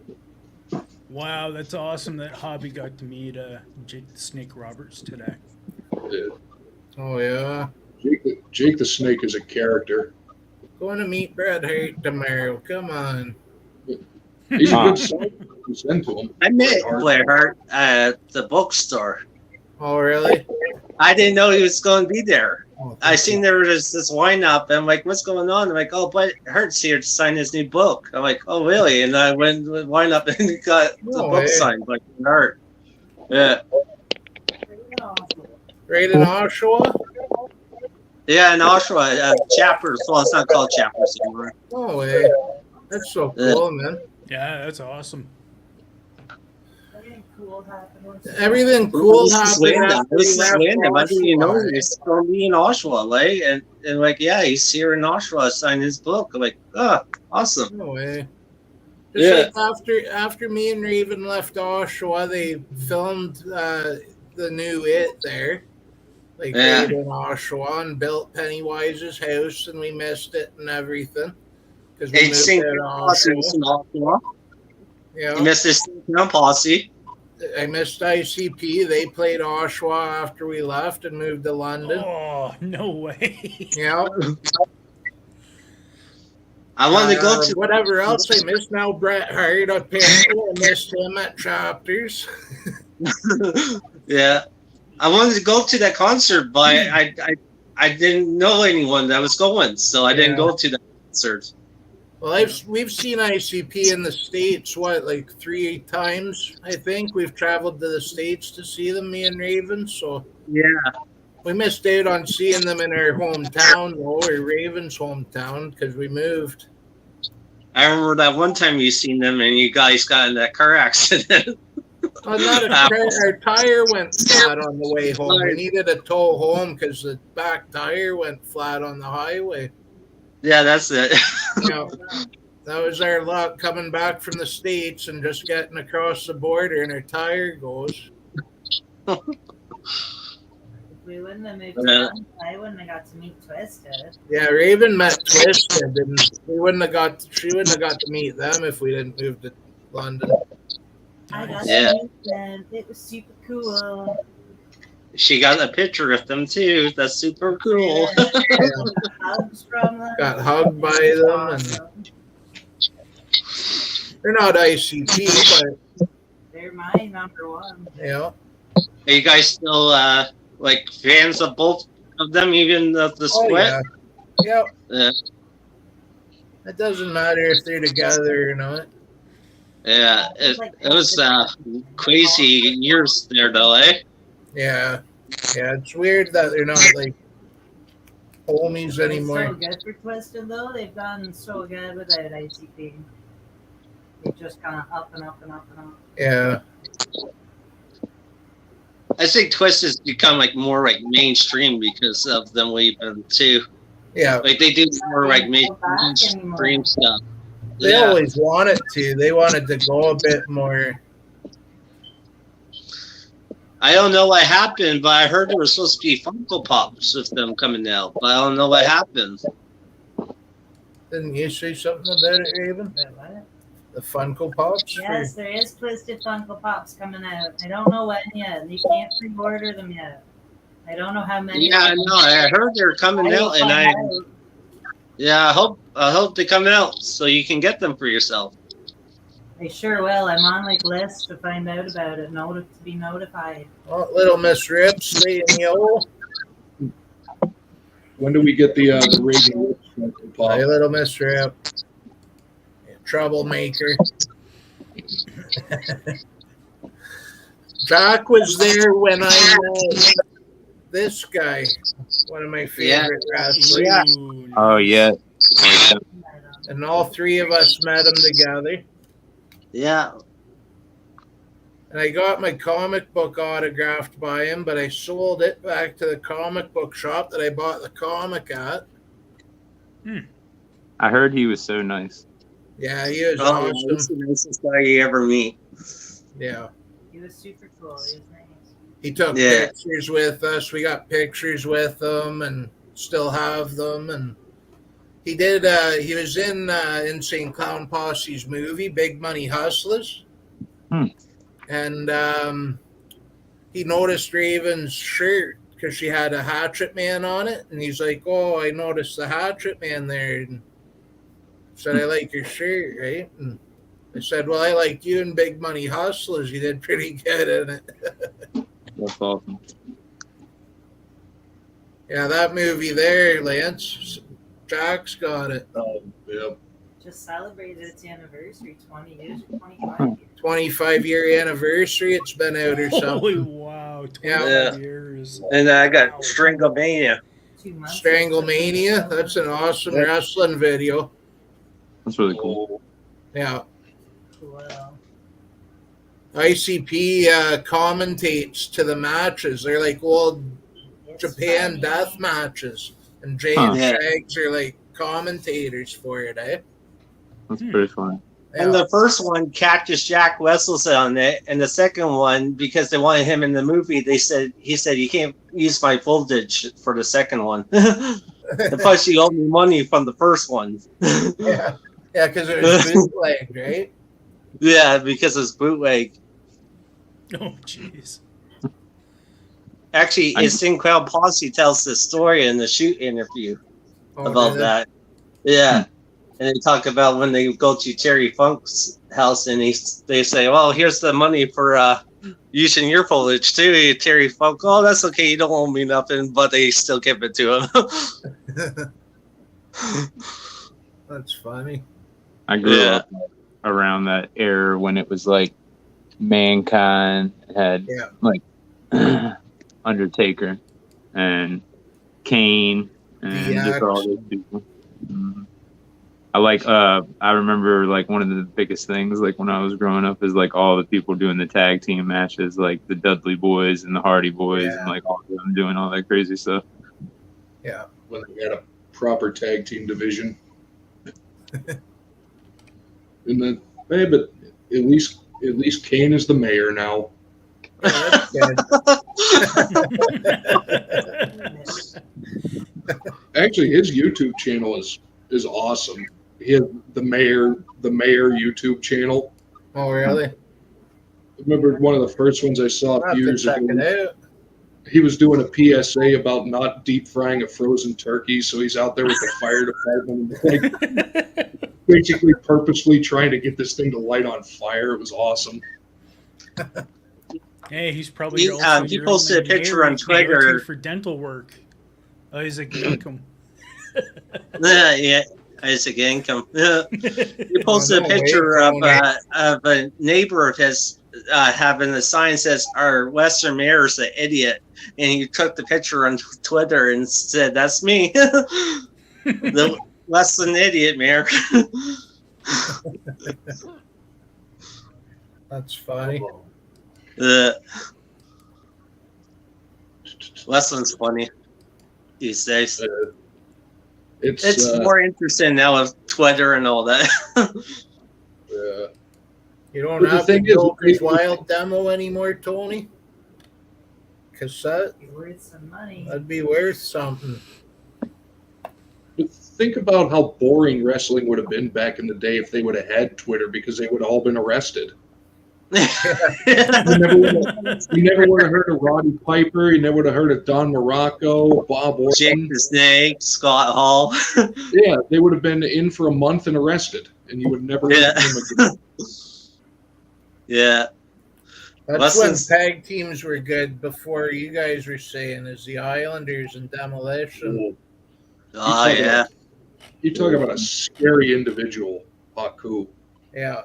Wow, that's awesome that Hobby got to meet Jake the Snake Roberts today. Oh, yeah. Jake the Snake is a character. Going to meet Bret Hart tomorrow. Come on. He's a good son. Send to him. I met Bret Hart. Blair Hart at the bookstore. Oh, really? I didn't know he was going to be there. Oh, I seen there was this wind-up. I'm like, what's going on? I'm like, oh, Blair Hart's here to sign his new book. I'm like, oh, really? And I went with wind-up and got the No book way. signed by Hart. Yeah. Right in Oshawa? Yeah, in Oshawa, Chapters. Well, it's not called Chapters anymore. No way. That's so cool, man. Yeah, that's awesome. Everything cool This is happened random. after This he is left random. I didn't even know Oshawa. he's going to be in Oshawa, like, and like, yeah, he's here in Oshawa signing his book. I'm like, oh, awesome. No way. Yeah. Just like after me and Raven left Oshawa, they filmed the new It there. Like Yeah. right in Oshawa and built Pennywise's house and we missed it and everything. Because we Hey, moved St. out of Posse was in Oshawa. Oshawa. He Yeah. missed his St. Posse. I missed ICP. They played Oshawa after we left and moved to London. Oh, no way. Yeah. I wanted to go to whatever else I missed now. Bret Hart, apparently I missed him at Chapters. Yeah, I wanted to go to that concert, but I didn't know anyone that was going, so I didn't Yeah. go to the concert. Well, we've seen ICP in the States, like 3 times, I think. We've traveled to the States to see them, me and Raven. So Yeah, we missed out on seeing them in our hometown, though, or Raven's hometown, because we moved. I remember that one time you seen them and you guys got in that car accident. Well, our tire went flat on the way home. We needed a tow home because the back tire went flat on the highway. Yeah, that's it. You know, that was our luck coming back from the States and just getting across the border and our tire goes. If we wouldn't have moved to Yeah. London, I wouldn't have got to meet Twisted. Yeah, Raven met Twisted, and she wouldn't have got to meet them if we didn't move to London. I got Yeah. to meet them. It was super cool. She got a picture of them too. That's super cool. Hugs from them. Got hugged by them, and Awesome. they're not ICP, but They're my number one. you know, Are you guys still like fans of both of them, even the oh split? yeah, yep. Yeah. It doesn't matter if they're together or not. Yeah, it was crazy years there though, eh? Yeah, it's weird that they're not like homies It's so anymore. good for Twisted though. They've done so good without ICP. They've just gone up and up and up and up. Yeah, I think Twist has become like more like mainstream because of them leaving too. yeah. Like they do more like They don't go back mainstream anymore. stuff. They Yeah. always wanted to. They wanted to go a bit more. I don't know what happened, but I heard there was supposed to be Funko Pops with them coming out, but I don't know what happened. Didn't you say something about it, Raven? But what? The Funko Pops? Yes, there is Twisted Funko Pops coming out. I don't know when yet. They can't pre-order them yet. I don't know how many. Yeah, I know. I heard they're coming will out, and find I out. I hope they come out so you can get them for yourself. I sure will. I'm on like lists to find out about it, to be notified. Oh, little Miss Rips, saying yo. When do we get the Raven Wolf Funko Pop? Hi, little Miss Rip. troublemaker. Jack was there when I met this guy, one of my favorite wrestlers. Yeah. Ooh, Oh nice. yeah. And all three of us met him together. Yeah. And I got my comic book autographed by him, but I sold it back to the comic book shop that I bought the comic at. I heard he was so nice. Yeah, he was Oh, he's awesome. the nicest guy you ever meet. Yeah. He was super cool. He was nice. He took Yeah. pictures with us. We got pictures with him and still have them. And he did, he was in Insane Clown Posse's movie, Big Money Hustlers. And he noticed Raven's shirt because she had a Hatchet Man on it. And he's like, oh, I noticed the Hatchet Man there. And said, I like your shirt, right? And I said, well, I liked you in Big Money Hustlers. You did pretty good in it. That's awesome. Yeah, that movie there, Lance. Jack's got it. Yeah. Just celebrated its anniversary, 20 years, 25 years. 25-year anniversary. It's been out or Holy something. wow, 25 Yeah. years. And I got Wow. Stranglemania. 2 months. Stranglemania. That's an awesome wrestling video. That's really cool. Yeah. Wow. ICP commentates to the matches. They're like old It's Japan funny. death matches. And Jay Huh. and Yeah. Shags are like commentators for it, eh? That's pretty funny. And the first one, Cactus Jack Wessels on it, and the second one, because they wanted him in the movie, he said you can't use my footage for the second one. And plus, you owe me money from the first one. Yeah. Yeah, because it was bootleg, right? Yeah, because it's bootleg. Oh, jeez. Actually, Insane Clown Posse tells the story in the shoot interview Oh, about did it? that. Yeah. And they talk about when they go to Terry Funk's house and they say, well, here's the money for using your footage too. Terry Funk, oh, that's okay. You don't owe me nothing. But they still give it to him. That's funny. I grew Yeah. up around that era when it was like Mankind had Yeah. like Undertaker and Kane and just all those people. Mhm. I remember like one of the biggest things like when I was growing up is like all the people doing the tag team matches, like the Dudley Boys and the Hardy Boys Yeah. and like all of them doing all that crazy stuff. Yeah. When they had a proper tag team division. And then, hey, but at least Kane is the mayor now. Yeah, that's good. Actually, his YouTube channel is awesome. He has the mayor YouTube channel. Oh, really? I remember one of the first ones I saw I'll a have few to years check ago. it out. He was doing a PSA about not deep frying a frozen turkey, so he's out there with the fire department, like basically purposely trying to get this thing to light on fire. It was awesome. Hey, he's probably He- also he your posted only a picture mayor on you can go Twitter. to for dental work. Isaac Yankum. Yeah, Isaac Income. He posted a no way, picture Tony. of a neighbor of his having a sign that says our Western mayor is an idiot, and he took the picture on Twitter and said, "That's me, the Western idiot mayor." That's funny. Western's funny these days. It's It's more interesting now with Twitter and all that. You don't But the have the thing is, Joker's Wild demo anymore, Tony? Cassette? Be worth some money. That'd be worth something. But think about how boring wrestling would have been back in the day if they would have had Twitter, because they would have all been arrested. You never would have heard of Roddy Piper. You never would have heard of Don Morocco, Bob Jake Orton. the Snake, Scott Hall. Yeah, they would have been in for a month and arrested, and you would never hear Yeah. from them again. Yeah. That's Lessons- when tag teams were good before you guys were saying is the Islanders and Demolition. Oh, yeah. You talk about a scary individual. Haku. Yeah.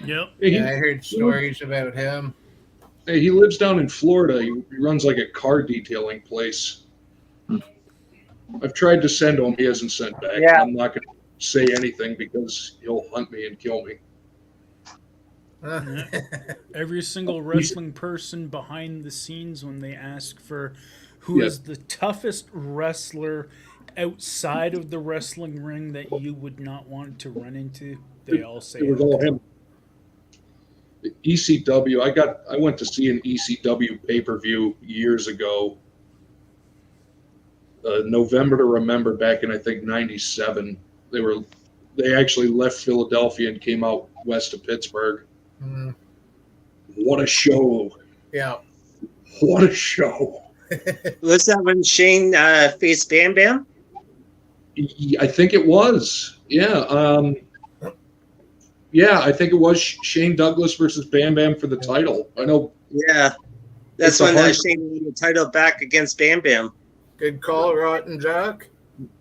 Yep. Hey, Yeah, I heard stories about him. he lives down in Florida. He runs like a car detailing place. I've tried to send him. He hasn't sent back. Yeah. I'm not going to say anything because he'll hunt me and kill me. Every single wrestling person behind the scenes, when they ask for who is the toughest wrestler outside of the wrestling ring that you would not want to run into, they all say It was all him. ECW. I went to see an ECW pay-per-view years ago. November to Remember, back in I think '97. They actually left Philadelphia and came out west of Pittsburgh. Mm, What a show! yeah. What a show! Was that when Shane faced Bam Bam? I think it was. Yeah. Yeah, I think it was Shane Douglas versus Bam Bam for the title. I know. Yeah. That's It's a when hard- Shane won the title back against Bam Bam. Good call, Rotten Jock.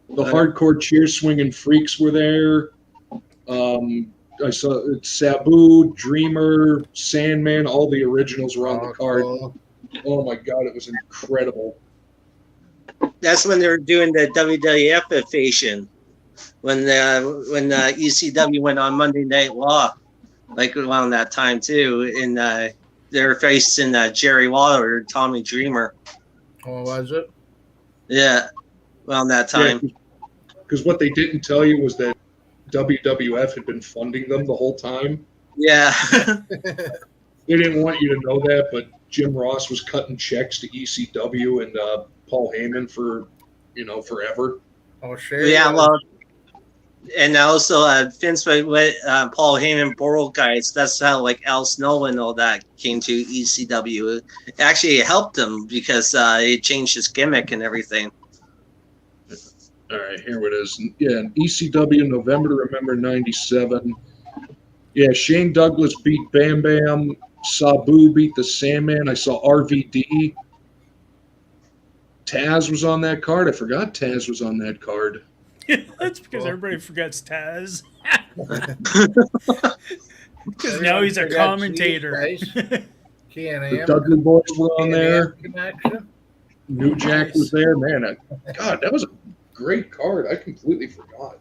The hardcore cheer swinging freaks were there. I saw Sabu, Dreamer, Sandman, all the originals were on the card. Cool. Oh my god, it was incredible. That's when they were doing the WWF affiliation. When ECW went on Monday Night Raw, like around that time too, and they were facing Jerry Lawler, Tommy Dreamer. Oh, was it? Yeah, around that time. Because what they didn't tell you was that WWF had been funding them the whole time. Yeah. They didn't want you to know that, but Jim Ross was cutting checks to ECW and Paul Heyman for, forever. Oh, sure. Yeah, well, and also Vince with Paul Heyman borrowed guys. That's how like Al Snow and all that came to ECW. It actually helped him because it changed his gimmick and everything. All right, here it is. Yeah, ECW, November to Remember '97. Yeah, Shane Douglas beat Bam Bam. Sabu beat the Sandman. I saw RVD. Taz was on that card. I forgot Taz was on that card. That's because everybody forgets Taz. Because now he's a Forgot commentator. these guys. Can The Dudley Boys were on there. Connection. New Jack was there. Man, God, that was a great card. I completely forgot.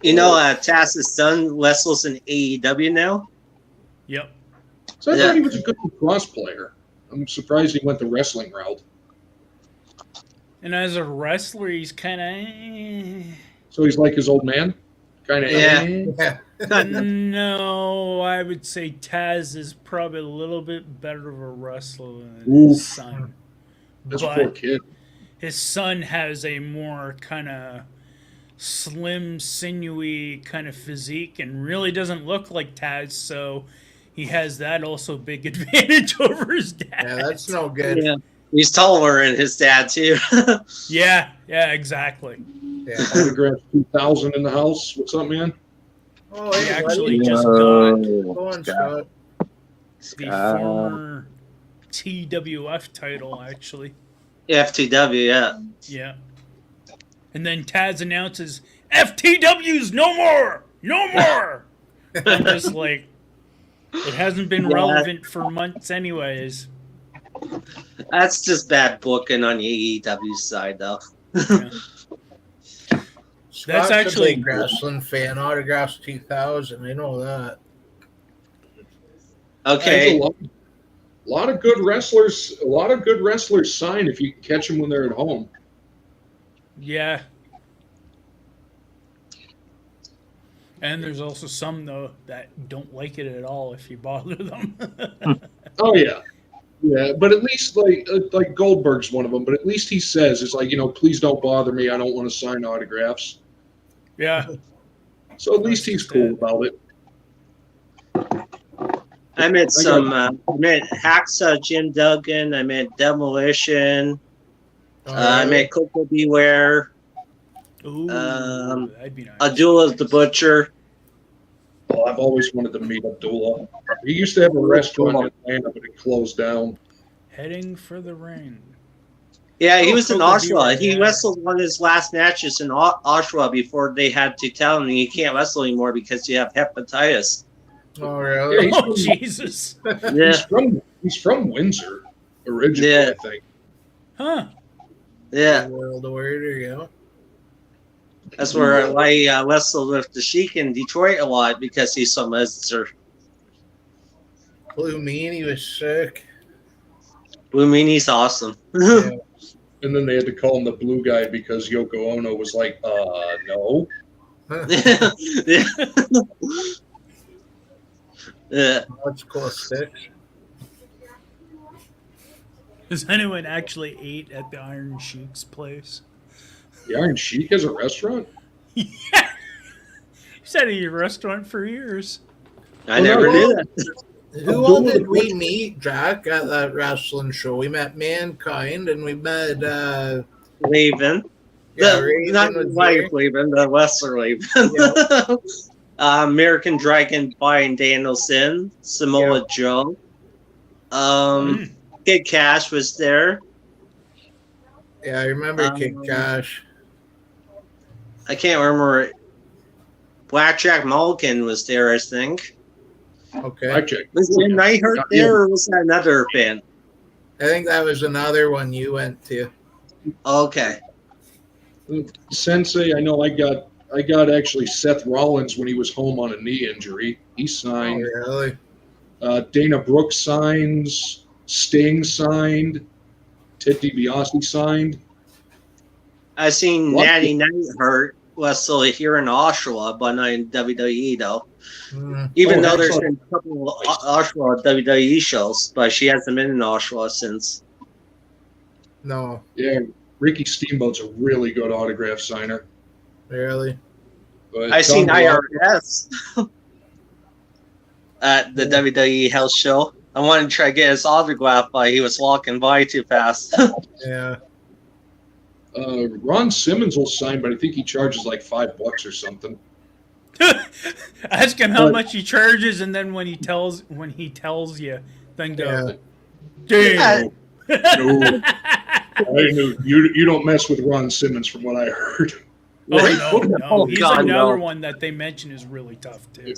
You know, Taz's son wrestles in AEW now. Yep. So I Yeah. thought he was a good cross player. I'm surprised he went the wrestling route. And as a wrestler, he's kind of. So he's like his old man? Kind of. Yeah. Yeah. No, I would say Taz is probably a little bit better of a wrestler than Oof. his son. This But poor kid. his son has a more kind of slim, sinewy kind of physique and really doesn't look like Taz, so he has that also big advantage over his dad. Yeah, that's no good. Yeah. He's taller than his dad too. Yeah, exactly. Yeah. Autograph 2000 in the house. What's up, man? Oh, He hey, actually buddy. just got Go on, Scott. the former TWF title, actually. FTW, yeah. Yeah. And then Taz announces, FTW's no more! No more! I'm just like, it hasn't been Yeah. relevant for months anyways. That's just bad booking on the AEW side, though. Yeah. Scott's actually- a big wrestling fan. Autographs 2000. I know that. Okay. There's a lot of good wrestlers. A lot of good wrestlers sign if you can catch them when they're at home. Yeah. And there's also some, though, that don't like it at all if you bother them. Oh yeah, yeah. But at least like Goldberg's one of them. But at least he says it's like, please don't bother me. I don't want to sign autographs. Yeah. So at least he's cool about it. I met I met Hacksaw Jim Duggan. I met Demolition. I met Coco Beware. Ooh, that'd be nice. Abdullah the Butcher. Well, I've always wanted to meet Abdullah. He used to have a restaurant in Atlanta, but it closed down. Heading for the ring. Yeah, he Oh, was in Coco Oshawa. Beware, He yeah. wrestled one of his last matches in Oshawa before they had to tell him you can't wrestle anymore because you have hepatitis. Oh, Yeah, really? Oh, Jesus. Yeah, He's from Windsor originally, Yeah. I think. Huh. yeah. World Order, yeah. That's where I wrestled with the Sheik in Detroit a lot because he's from Windsor. Blue Meanie was sick. Blue Meanie's awesome. Yeah. And then they had to call him the blue guy because Yoko Ono was like, no. yeah. Yeah. That's cool sticks. Has anyone actually ate at the Iron Sheik's place? The Iron Sheik has a restaurant? Yeah. He's had a restaurant for years. I never knew that. Who all did we meet, Jack, at that wrestling show? We met Mankind and we met Raven. Raven Not was White there. Raven, the Western Raven. American Dragon Brian Danielson, Samoa Joe. Kid Cash was there. Yeah, I remember Kid Cash. I can't remember. Blackjack Mulligan was there, I think. Okay. I checked. Was Jim Neidhart there, or was that another band? I think that was another one you went to. Okay. Sensei, I know I got actually Seth Rollins when he was home on a knee injury. He Oh, signed. really? Dana Brooks signs. Sting signed. Ted DiBiase signed. I seen What? Natty Neidhart wrestle here in Oshawa, but not in WWE though. Mm. Even Oh, though there's excellent. been a couple of Oshawa WWE shows, but she hasn't been in Oshawa since. No, Yeah, Ricky Steamboat's a really good autograph signer. really. But I seen Don Brock- IRS at the WWE House show. I wanted to try to get his autograph, but he was walking by too fast. Yeah. Ron Simmons will sign, but I think he charges like $5 or something. Ask him how But- much he charges, and then when he tells you, then go, Yeah. damn. No, I knew you don't mess with Ron Simmons, from what I heard. Oh no, Oh, he's God, another no. one that they mention is really tough too.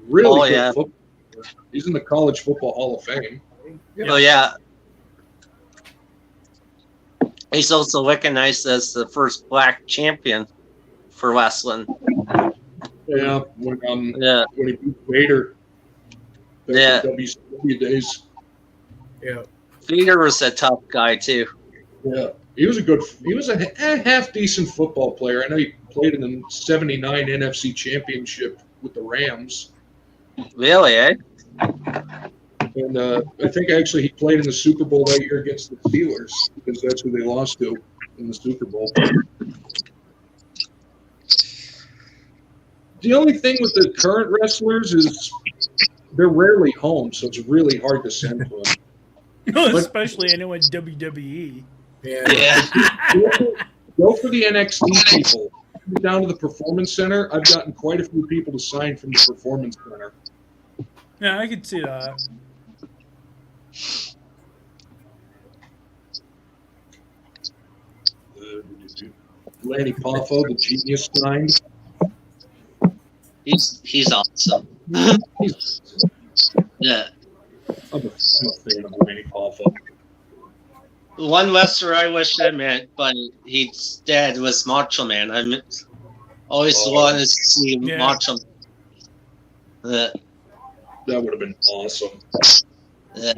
Really Oh, good yeah. football player. He's in the College Football Hall of Fame. Oh yeah. He's also recognized as the first black champion for wrestling. Yeah, when Yeah. he beat Vader. Back Yeah. in WCW days. Yeah. Vader was a tough guy too. Yeah, he was a half decent football player. I know he played in the '79 NFC Championship with the Rams, Really, eh? and I think actually he played in the Super Bowl that year against the Steelers because that's who they lost to in the Super Bowl. The only thing with the current wrestlers is they're rarely home, so it's really hard to send to them. Especially anyone WWE. Yeah. Yeah. Go for the NXT people. Down to the Performance Center, I've gotten quite a few people to sign from the Performance Center. Yeah, I could see that. Lanny Poffo, the genius, signed. He's awesome. He's, Yeah. I'm a fan of Lanny Poffo. One wrestler I wish I met, but he's dead, was Macho Man. I always Oh. wanted to see Yeah. Macho Man. That would have been awesome. Yeah.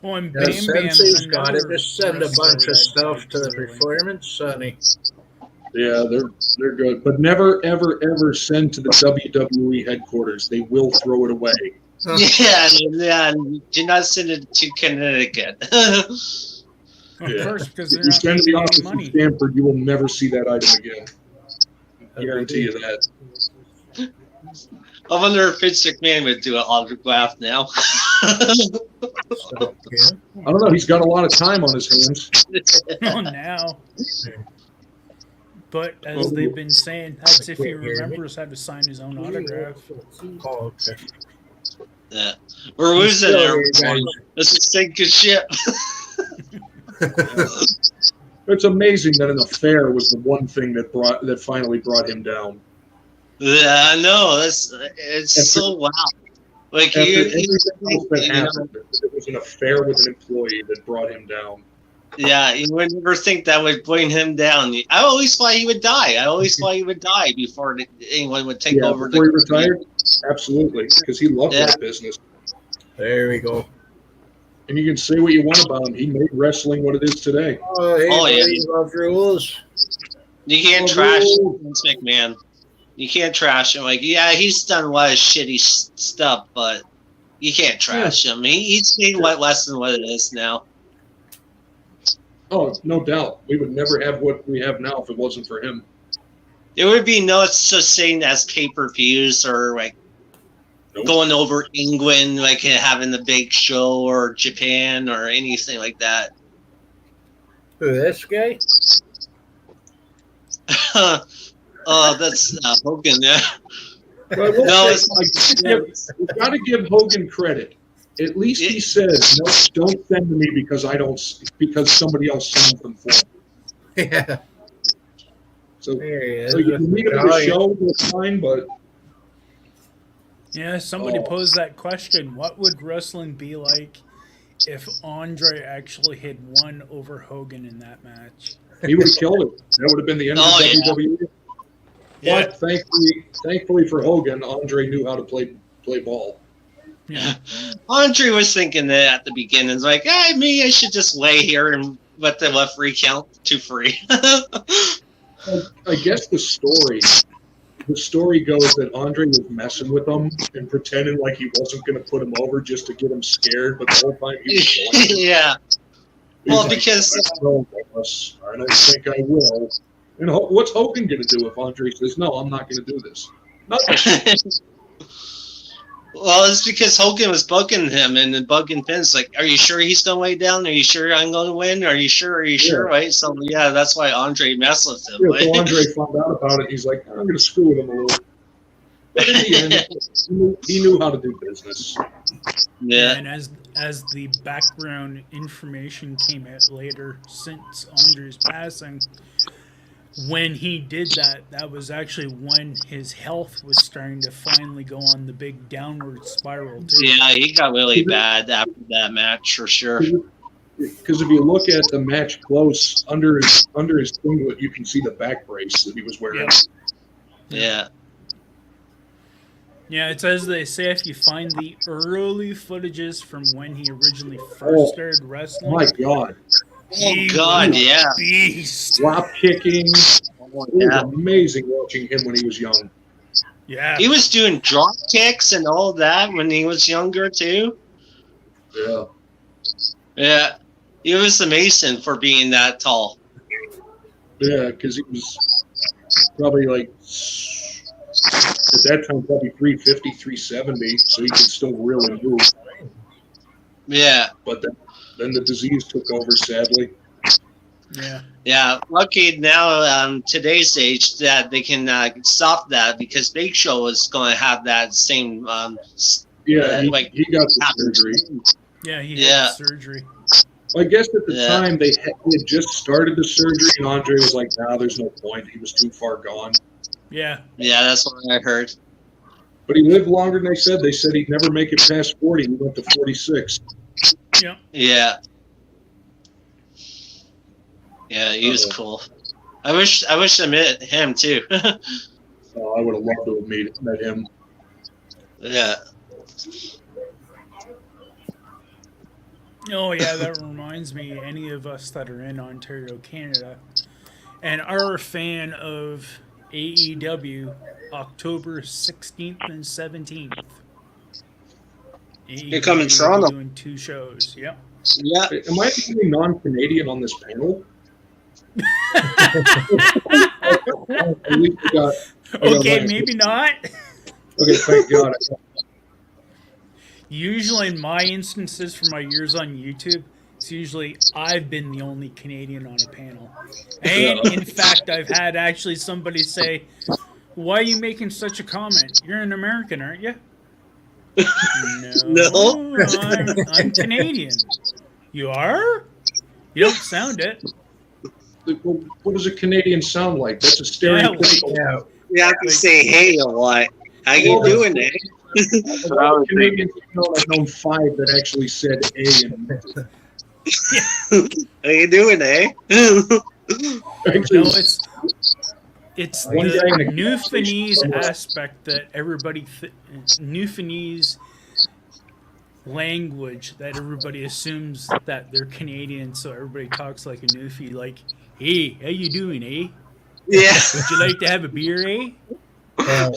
Oh, and Yeah, Bam Bam's Sensei's got it. another Just send a wrestler bunch of that stuff to the really- performance, Sonny. Yeah, they're good, but never, ever, ever send to the WWE headquarters. They will throw it away. Yeah. Do not send it to Connecticut. Of Yeah. course, because If they're you not send the making office any in money. Stanford, you will never see that item again. I guarantee you that. I wonder if Vince McMahon would do an autograph now. So, yeah. I don't know. He's got a lot of time on his hands. Oh, now. But as they've been saying, that's if he remembers how to sign his own autograph. Oh, okay. Yeah. We're losing Still there. here, guys. This is sink of shit. It's amazing that an affair was the one thing that finally brought him down. Yeah, I know. It's so wow. Like After you everything else that you know, happened, it was an affair with an employee that brought him down. yeah, you would never think that would bring him down. I always thought he would die. I always thought he would die before anyone would take over. Before he retired, absolutely, because he loved Yeah. that business. There we go. And you can say what you want about him. He made wrestling what it is today. Oh, hey, Oh, yeah. buddy, love rules. You can't Oh, trash no. Vince McMahon. You can't trash him. Like, yeah, he's done a lot of shitty stuff, but you can't trash him. He's made what less than what it is now. Oh, no doubt. We would never have what we have now if it wasn't for him. There would be no such thing as pay-per-views or like Nope. going over England, like having the big show, or Japan or anything like that. Who, this guy? Oh, that's Hogan. Yeah. But I will No, say, we've got to give Hogan credit. At least he says, "No, don't send to me because somebody else sends them for me." Yeah, So, there he is. so you can meet him at Oh, a yeah. show, that's fine. But Yeah, somebody Oh. posed that question. What would wrestling be like if Andre actually had won over Hogan in that match? he would have killed it. That would have been the end of Oh, the yeah. WWE. Yeah. But thankfully for Hogan, Andre knew how to play ball. Yeah. Andre was thinking that at the beginning. It's like, hey, maybe I should just lay here and let the referee count to free. I guess the story goes that Andre was messing with him and pretending like he wasn't going to put him over just to get him scared, but the whole time he was playing. Yeah. He's Well, like, because I don't think I will. And what's Hogan going to do if Andre says, "No, I'm not going to do this"? Nothing. well, it's because Hogan was bugging him and then bugging Vince. Like, are you sure he's going to lay down? Are you sure I'm going to win? Are you sure? Are you sure? Right? So yeah, that's why Andre messed with him. Yeah, right? so Andre found out about it. He's like, "I'm going to screw with him a little." But in the end, he knew how to do business. Yeah. And as the background information came out later, since Andre's passing, when he did that, that was actually when his health was starting to finally go on the big downward spiral too. Yeah, he got really bad after that match for sure. Because if you look at the match close, under his singlet, you can see the back brace that he was wearing. Yeah. Yeah. Yeah, it's as they say, if you find the early footages from when he originally first started wrestling, My God, he Oh God, was a yeah. beast. drop kicking. Oh, It was yeah. amazing watching him when he was young. Yeah. He was doing drop kicks and all that when he was younger too. Yeah. Yeah. He was amazing for being that tall. Yeah, because he was probably like, at that time, probably 350, 370, so he could still really move. Yeah. But then the disease took over, sadly. Yeah. Yeah. Lucky now, today's age, that they can stop that because Big Show is going to have that same. Yeah, like he got the surgery. Yeah, he Yeah. had surgery. I guess at the Yeah. time they had just started the surgery, and Andre was like, "Nah, there's no point. He was too far gone." Yeah. Yeah, that's what I heard. But he lived longer than they said. They said he'd never make it past 40. He went to 46. Yeah. Yeah. Yeah, he was cool. I wish I met him too. I would have loved to have met him. Yeah. Oh, yeah, that reminds me, any of us that are in Ontario, Canada, and are a fan of AEW, October 16th and 17th. You're coming AEW Toronto. doing 2 shows. Yep. Yeah. Am I the only non-Canadian on this panel? At least I got Okay, Lance. maybe not. Okay, thank God. Usually, in my instances for my years on YouTube, it's usually I've been the only Canadian on a panel. And in fact, I've had actually somebody say, "Why are you making such a comment? You're an American, aren't you?" No, I'm Canadian. You are? You don't sound it. what does a Canadian sound like? That's a stereotypical. Yeah. You have to say hey a lot. How you doing, eh? Canadians, I've known 5 that actually said A. How you doing, eh? Actually, No, it's One guy in the a Newfoundlandese conversation- aspect that everybody Newfoundlandese language that everybody assumes that they're Canadian, so everybody talks like a Newfie, like, "Hey, how you doing, eh? Yeah. Would you like to have a beer, eh?" Yeah.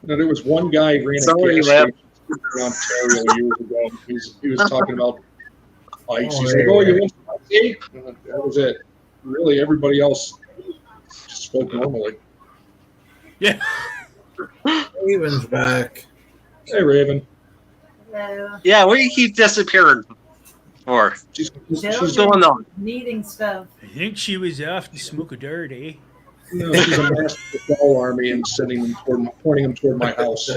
no, there was one guy who ran a Sorry, gas Lep. station in Ontario years ago. He was talking about ice. Oh, He's like, there "Oh, you you want some ice, eh?" And that was it. Really, everybody else just spoke normally. Yeah. Raven's back. Hey, Raven. Hello. Yeah, where you keep disappearing for? She's What's going on? Needing stuff. I think she was off to smoke a dart, eh? no, she's amassed the ball army and pointing them toward my house.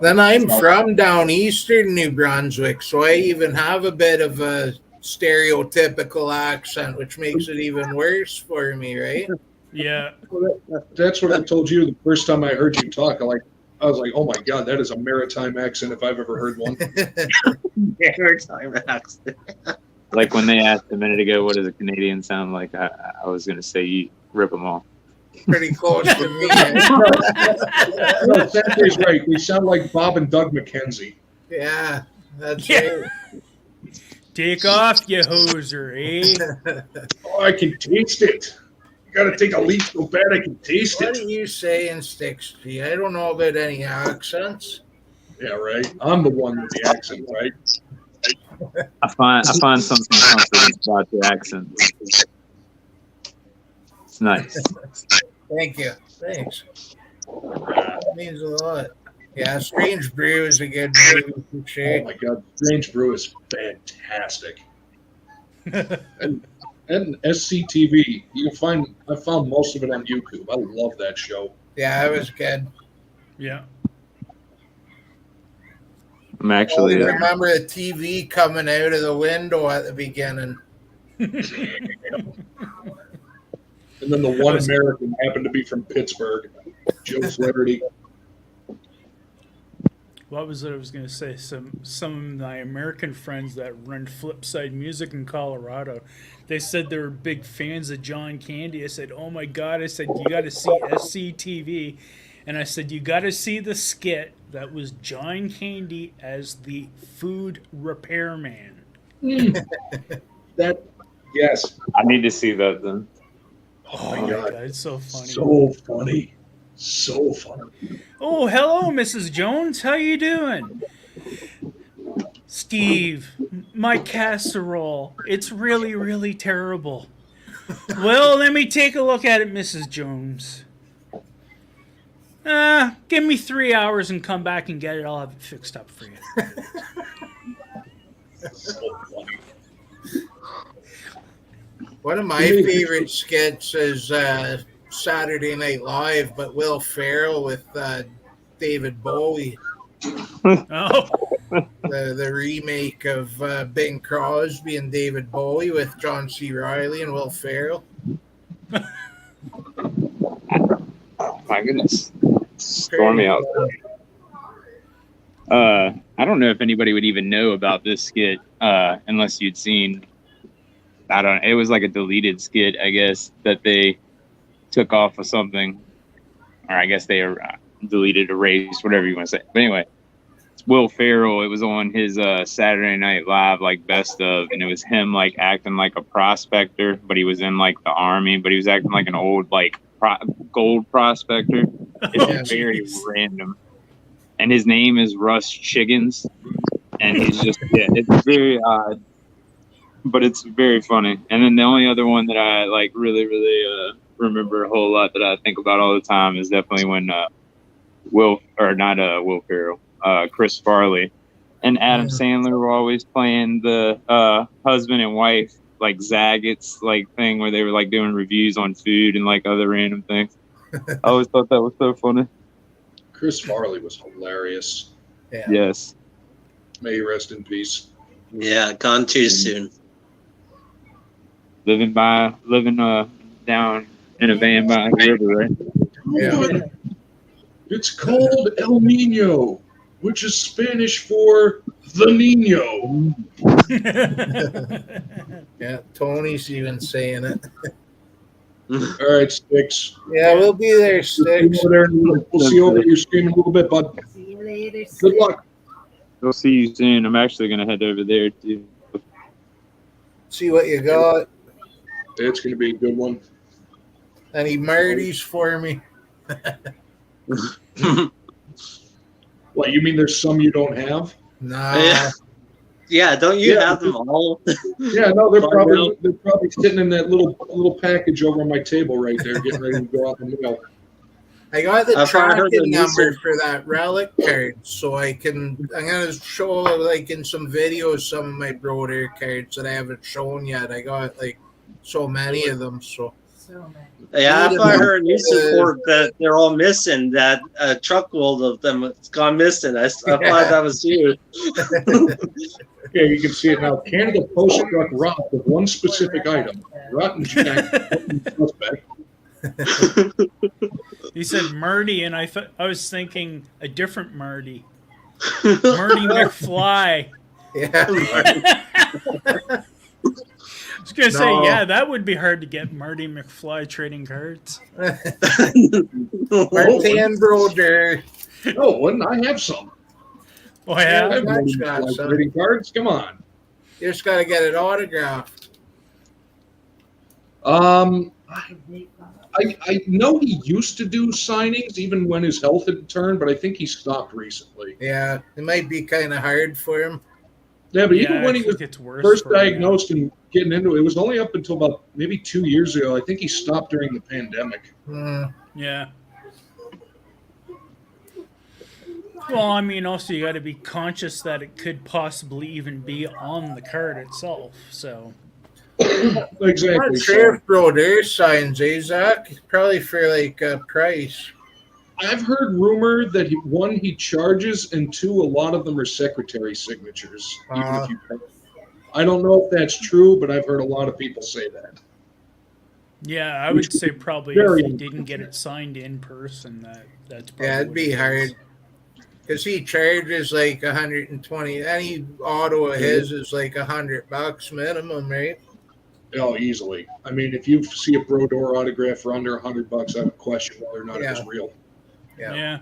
Then I'm from down eastern New Brunswick, so I even have a bit of a stereotypical accent, which makes it even worse for me, right? Yeah. That's what I told you the first time I heard you talk. I was like, "Oh my god, that is a maritime accent if I've ever heard one." Maritime accent. Like when they asked a minute ago, what does a Canadian sound like? I was going to say, you rip them all. Pretty close to me. No, Sanjay's right. We sound like Bob and Doug McKenzie. Yeah, that's Yeah. Take off, you hoser, eh? Oh, I can taste it. You gotta take a leaf so bad I can taste What it. do you say in Sticks G? I don't know about any accents. Yeah, right. I'm the one with the accent, right? I find something comforting about the accent. It's nice. Thank you. Thanks. That means a lot. Yeah, Strange Brew is a good movie for Oh sure. my god, Strange Brew is fantastic. And SCTV, I found most of it on YouTube. I love that show. Yeah, it was good. Yeah. I'm I actually, remember the TV coming out of the window at the beginning. And then the one American happened to be from Pittsburgh, Joe Flaherty. What was it I was going to say? Some of my American friends that run Flipside Music in Colorado, they said they were big fans of John Candy. I said, "Oh my God." I said, "You got to see SCTV." And I said, "You got to see the skit that was John Candy as the food repairman." That, yes. I need to see that then. Oh my God, it's so funny. So funny. So funny. Oh, hello, Mrs. Jones. How you doing? Steve, my casserole. It's really, really terrible. Well, let me take a look at it, Mrs. Jones. Give me 3 hours and come back and get it. I'll have it fixed up for you. So funny. One of my favorite skits is Saturday Night Live, but Will Ferrell with David Bowie. Oh, The remake of Bing Crosby and David Bowie with John C. Reilly and Will Ferrell. My goodness. Stormy out there. I don't know if anybody would even know about this skit unless you'd seen, I don't know, it was like a deleted skit, I guess, that they took off of something. Or I guess they deleted, erased, whatever you want to say. But anyway, it's Will Ferrell. It was on his Saturday Night Live, like, best of, and it was him, like, acting like a prospector, but he was in, like, the army, but he was acting like an old, like, gold prospector. It's very random. And his name is Russ Chiggins. And he's just, yeah, it's very odd. But it's very funny. And then the only other one that I, like, really, really remember a whole lot that I think about all the time is definitely when Will Ferrell, Chris Farley and Adam Sandler were always playing the husband and wife, like, Zagat's, like, thing where they were, like, doing reviews on food and, like, other random things. I always thought that was so funny. Chris Farley was hilarious. Yeah. Yes. May he rest in peace. Yeah, gone too soon. living down in a van by the river, right? Yeah. It's called El Nino, which is Spanish for the Nino. Yeah, Tony's even saying it. All right, Sticks. Yeah, we'll be there, Sticks. We'll see you over your stream in a little bit, bud. See you later. Good luck. We'll see you soon. I'm actually gonna head over there too. See what you got. It's going to be a good one. Any Martys for me? What, you mean there's some you don't have? Nah. Yeah. Yeah, don't you Yeah. have them all? Yeah, no, they're probably sitting in that little package over on my table right there, getting ready to go out the mail. I got the I've heard tracking the number music. for that relic card, so I'm gonna show like in some videos some of my broder cards that I haven't shown yet. I got like so many of them, so So many. Yeah, Need I them. heard news report that they're all missing. That a truckload of them has gone missing. I thought that was you. Yeah, you can see it now. Canada Post struck rot with one specific item. Rotten jack. Suspect. You said Marty, and I was thinking a different Marty. Marty McFly. yeah. I was gonna say, No. yeah, that would be hard to get Marty McFly trading cards. Martin broder. Oh, wouldn't I have some? Oh I yeah, have I've money got for, like, some. trading cards. Come on. You just gotta get it autographed. I know he used to do signings even when his health had turned, but I think he stopped recently. Yeah, it might be kind of hard for him. Yeah, but even yeah, when I he was think it's worse first for him, yeah. diagnosed and getting into it, it was only up until about maybe 2 years ago. I think he stopped during the pandemic. Hmm. Yeah. Well, I mean, also you got to be conscious that it could possibly even be on the card itself. So Exactly. Not sure if broder signs, Zach. Probably for like a price. I've heard rumor that he charges, and two, a lot of them are secretary signatures. Even if you pay. I don't know if that's true, but I've heard a lot of people say that. yeah, I would say probably very if he didn't get it signed in person, that's probably Yeah, it'd what be it is. hard. Because he charges like 120. Any auto of his is like $100 minimum, right? Oh, easily. I mean, if you see a Brodeur autograph for under $100, I would question whether or not it was Yeah. real. Yeah. Yeah.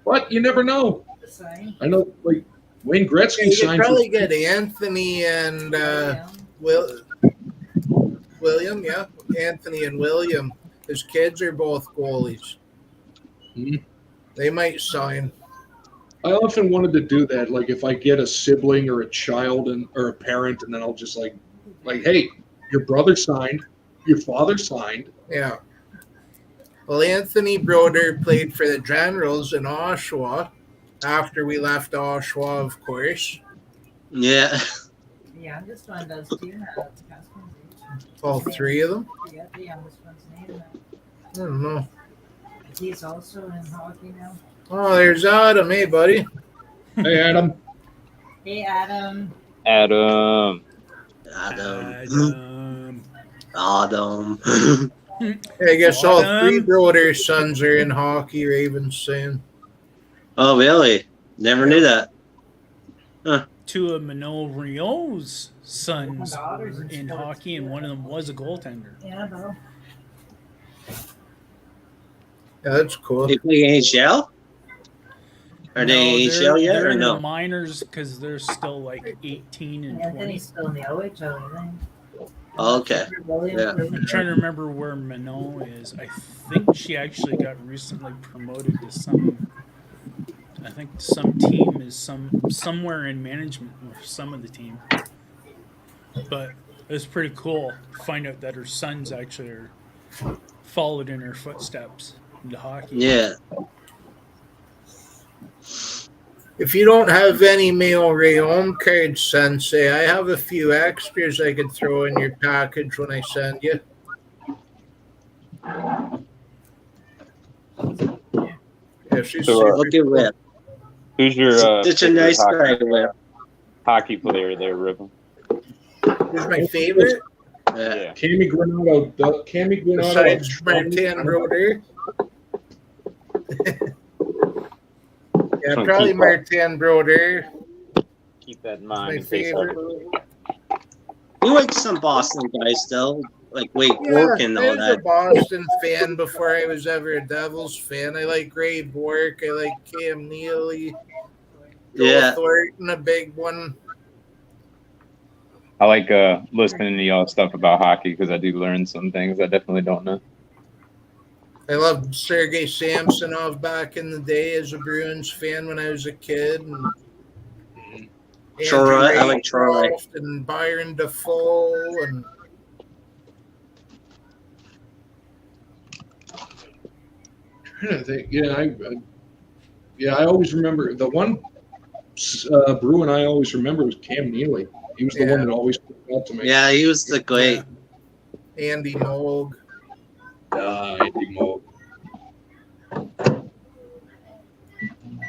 But you never know. Sign. I know, like Wayne Yeah, Gretzky you could signed probably for. get Anthony and Yeah. William, yeah. Anthony and William. His kids are both goalies. Mhm. They might sign. I often wanted to do that. Like if I get a sibling or a child or a parent, and then I'll just like, hey, your brother signed, your father signed. Yeah. Well, Anthony Broder played for the Generals in Oshawa after we left Oshawa, of course. Yeah. The youngest one does too now. It's customization. All three of them. I forget the youngest one's name now. I don't know. He's also in hockey now. Oh, there's Adam. Hey, buddy. Hey, Adam. Hey, Adam. Adam. Adam. Hey, I guess all Adam. three Broder's sons are in hockey, Ravens saying. Oh, really? Never knew that. Two of Manol Rio's sons Daughters were in in sports, hockey, and too. one of them was a goaltender. Yeah, bro. Yeah, that's cool. They play NHL? Are they AHL yet they're or in the no? minors because they're still like 18 and 20. Anthony's still in the OHL, I think. Oh, okay. William Yeah. plays in I'm trying to remember where Manon is. I think she actually got recently promoted to some. I think some team is somewhere in management with some of the team. But it was pretty cool to find out that her sons actually are followed in her footsteps into hockey. Yeah. If you don't have any Mail Rayon cards, Sensei, I have a few extras I could throw in your package when I send you. Yeah, she's So, super Look at that. Who's your Such a nice guy. Will. hockey player there, Ribbon? Who's my favorite? Yeah. Cammy Granado. Besides Martin Broder. Yeah, probably Martin Broder. Keep that in My mind. In case favorite. You like some Boston guys though, like Wade Bork and I all was that. a Boston fan before I was ever a Devils fan. I like Ray Bork. I like Cam Neely. Joe Yeah. Thornton, a big one. I like listening to y'all stuff about hockey because I do learn some things I definitely don't know. I loved Sergei Samsonov back in the day as a Bruins fan when I was a kid. And Troy, Andrew I like Troy. Raycroft and Byron Defoe and I think, I always remember the one Bruin I always remember was Cam Neely. He was the one that always stood out to me. Yeah, he was the great. Andy Moog. Andy Moog.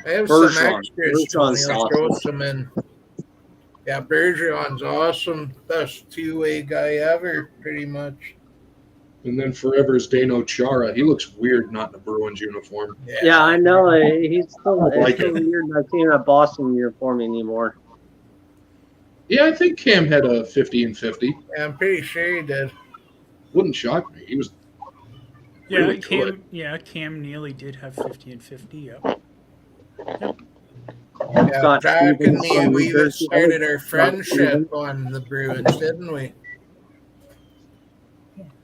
I have Bergeron. some extras. Tony. Bergeron's Let's throw awesome. some in. Yeah, Bergeron's awesome. Best two-way guy ever, pretty much. And then forever is Dano Chara. He looks weird not in a Bruins uniform. Yeah, I know. He's still like it's so weird not seeing a Boston uniform anymore. Yeah, I think Cam had a 50 and 50. Yeah, I'm pretty sure he did. Wouldn't shock me. He was Yeah, really good. Cam Neely did have 50 and 50. Yep. Yeah, Scott Jack and Stevens me, from we New Jersey. started our Scott friendship Stevens. on the Bruins, didn't we?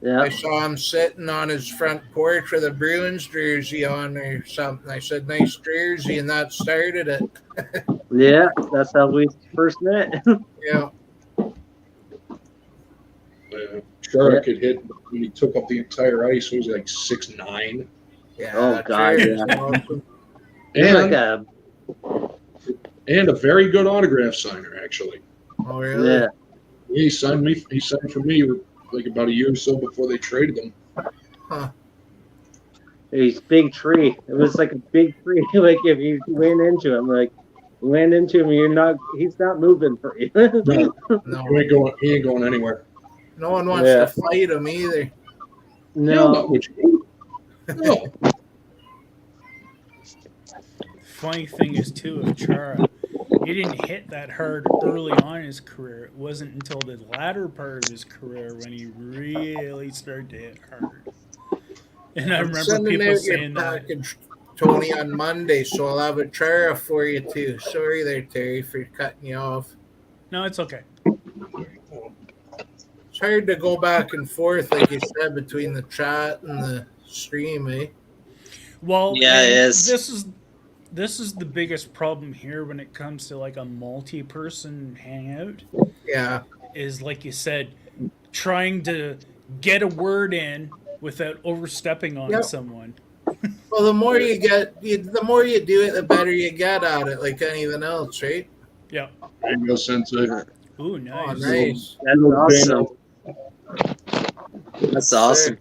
Yeah. I saw him sitting on his front porch with a Bruins jersey on or something. I said, "Nice jersey," and that started it. Yeah, that's how we first met. Yeah, Chara could hit when he took up the entire ice. He was like 6'9". yeah. Oh, that God, jersey's yeah. awesome. He's And, like a and a very good autograph signer, actually. Oh, really? yeah. He signed for me like about a year or so before they traded him. He's big tree. It was like a big tree. Like if you ran into him, he's not moving for you. No, No, he ain't going anywhere. no one wants Yeah. to fight him either. Hell, No. not what you do. No. Funny thing is too of Chara, he didn't hit that hard early on in his career. It wasn't until the latter part of his career when he really started to hit hard. And I I'm remember sending people out saying your that. package, Tony, on Monday, so I'll have a Chara for you too. Sorry there, Terry, for cutting you off. No, it's okay. It's hard to go back and forth, like you said, between the chat and the stream, eh? Well, Yeah, it and is. This is the biggest problem here when it comes to like a multi-person hangout. Yeah. Is like you said, trying to get a word in without overstepping on Yep. someone. Well, the more you get, the more you do it, the better you get at it, like anything else, right? Yeah. There you go, Sensei. Ooh, Oh, nice. nice. That's awesome. That's awesome.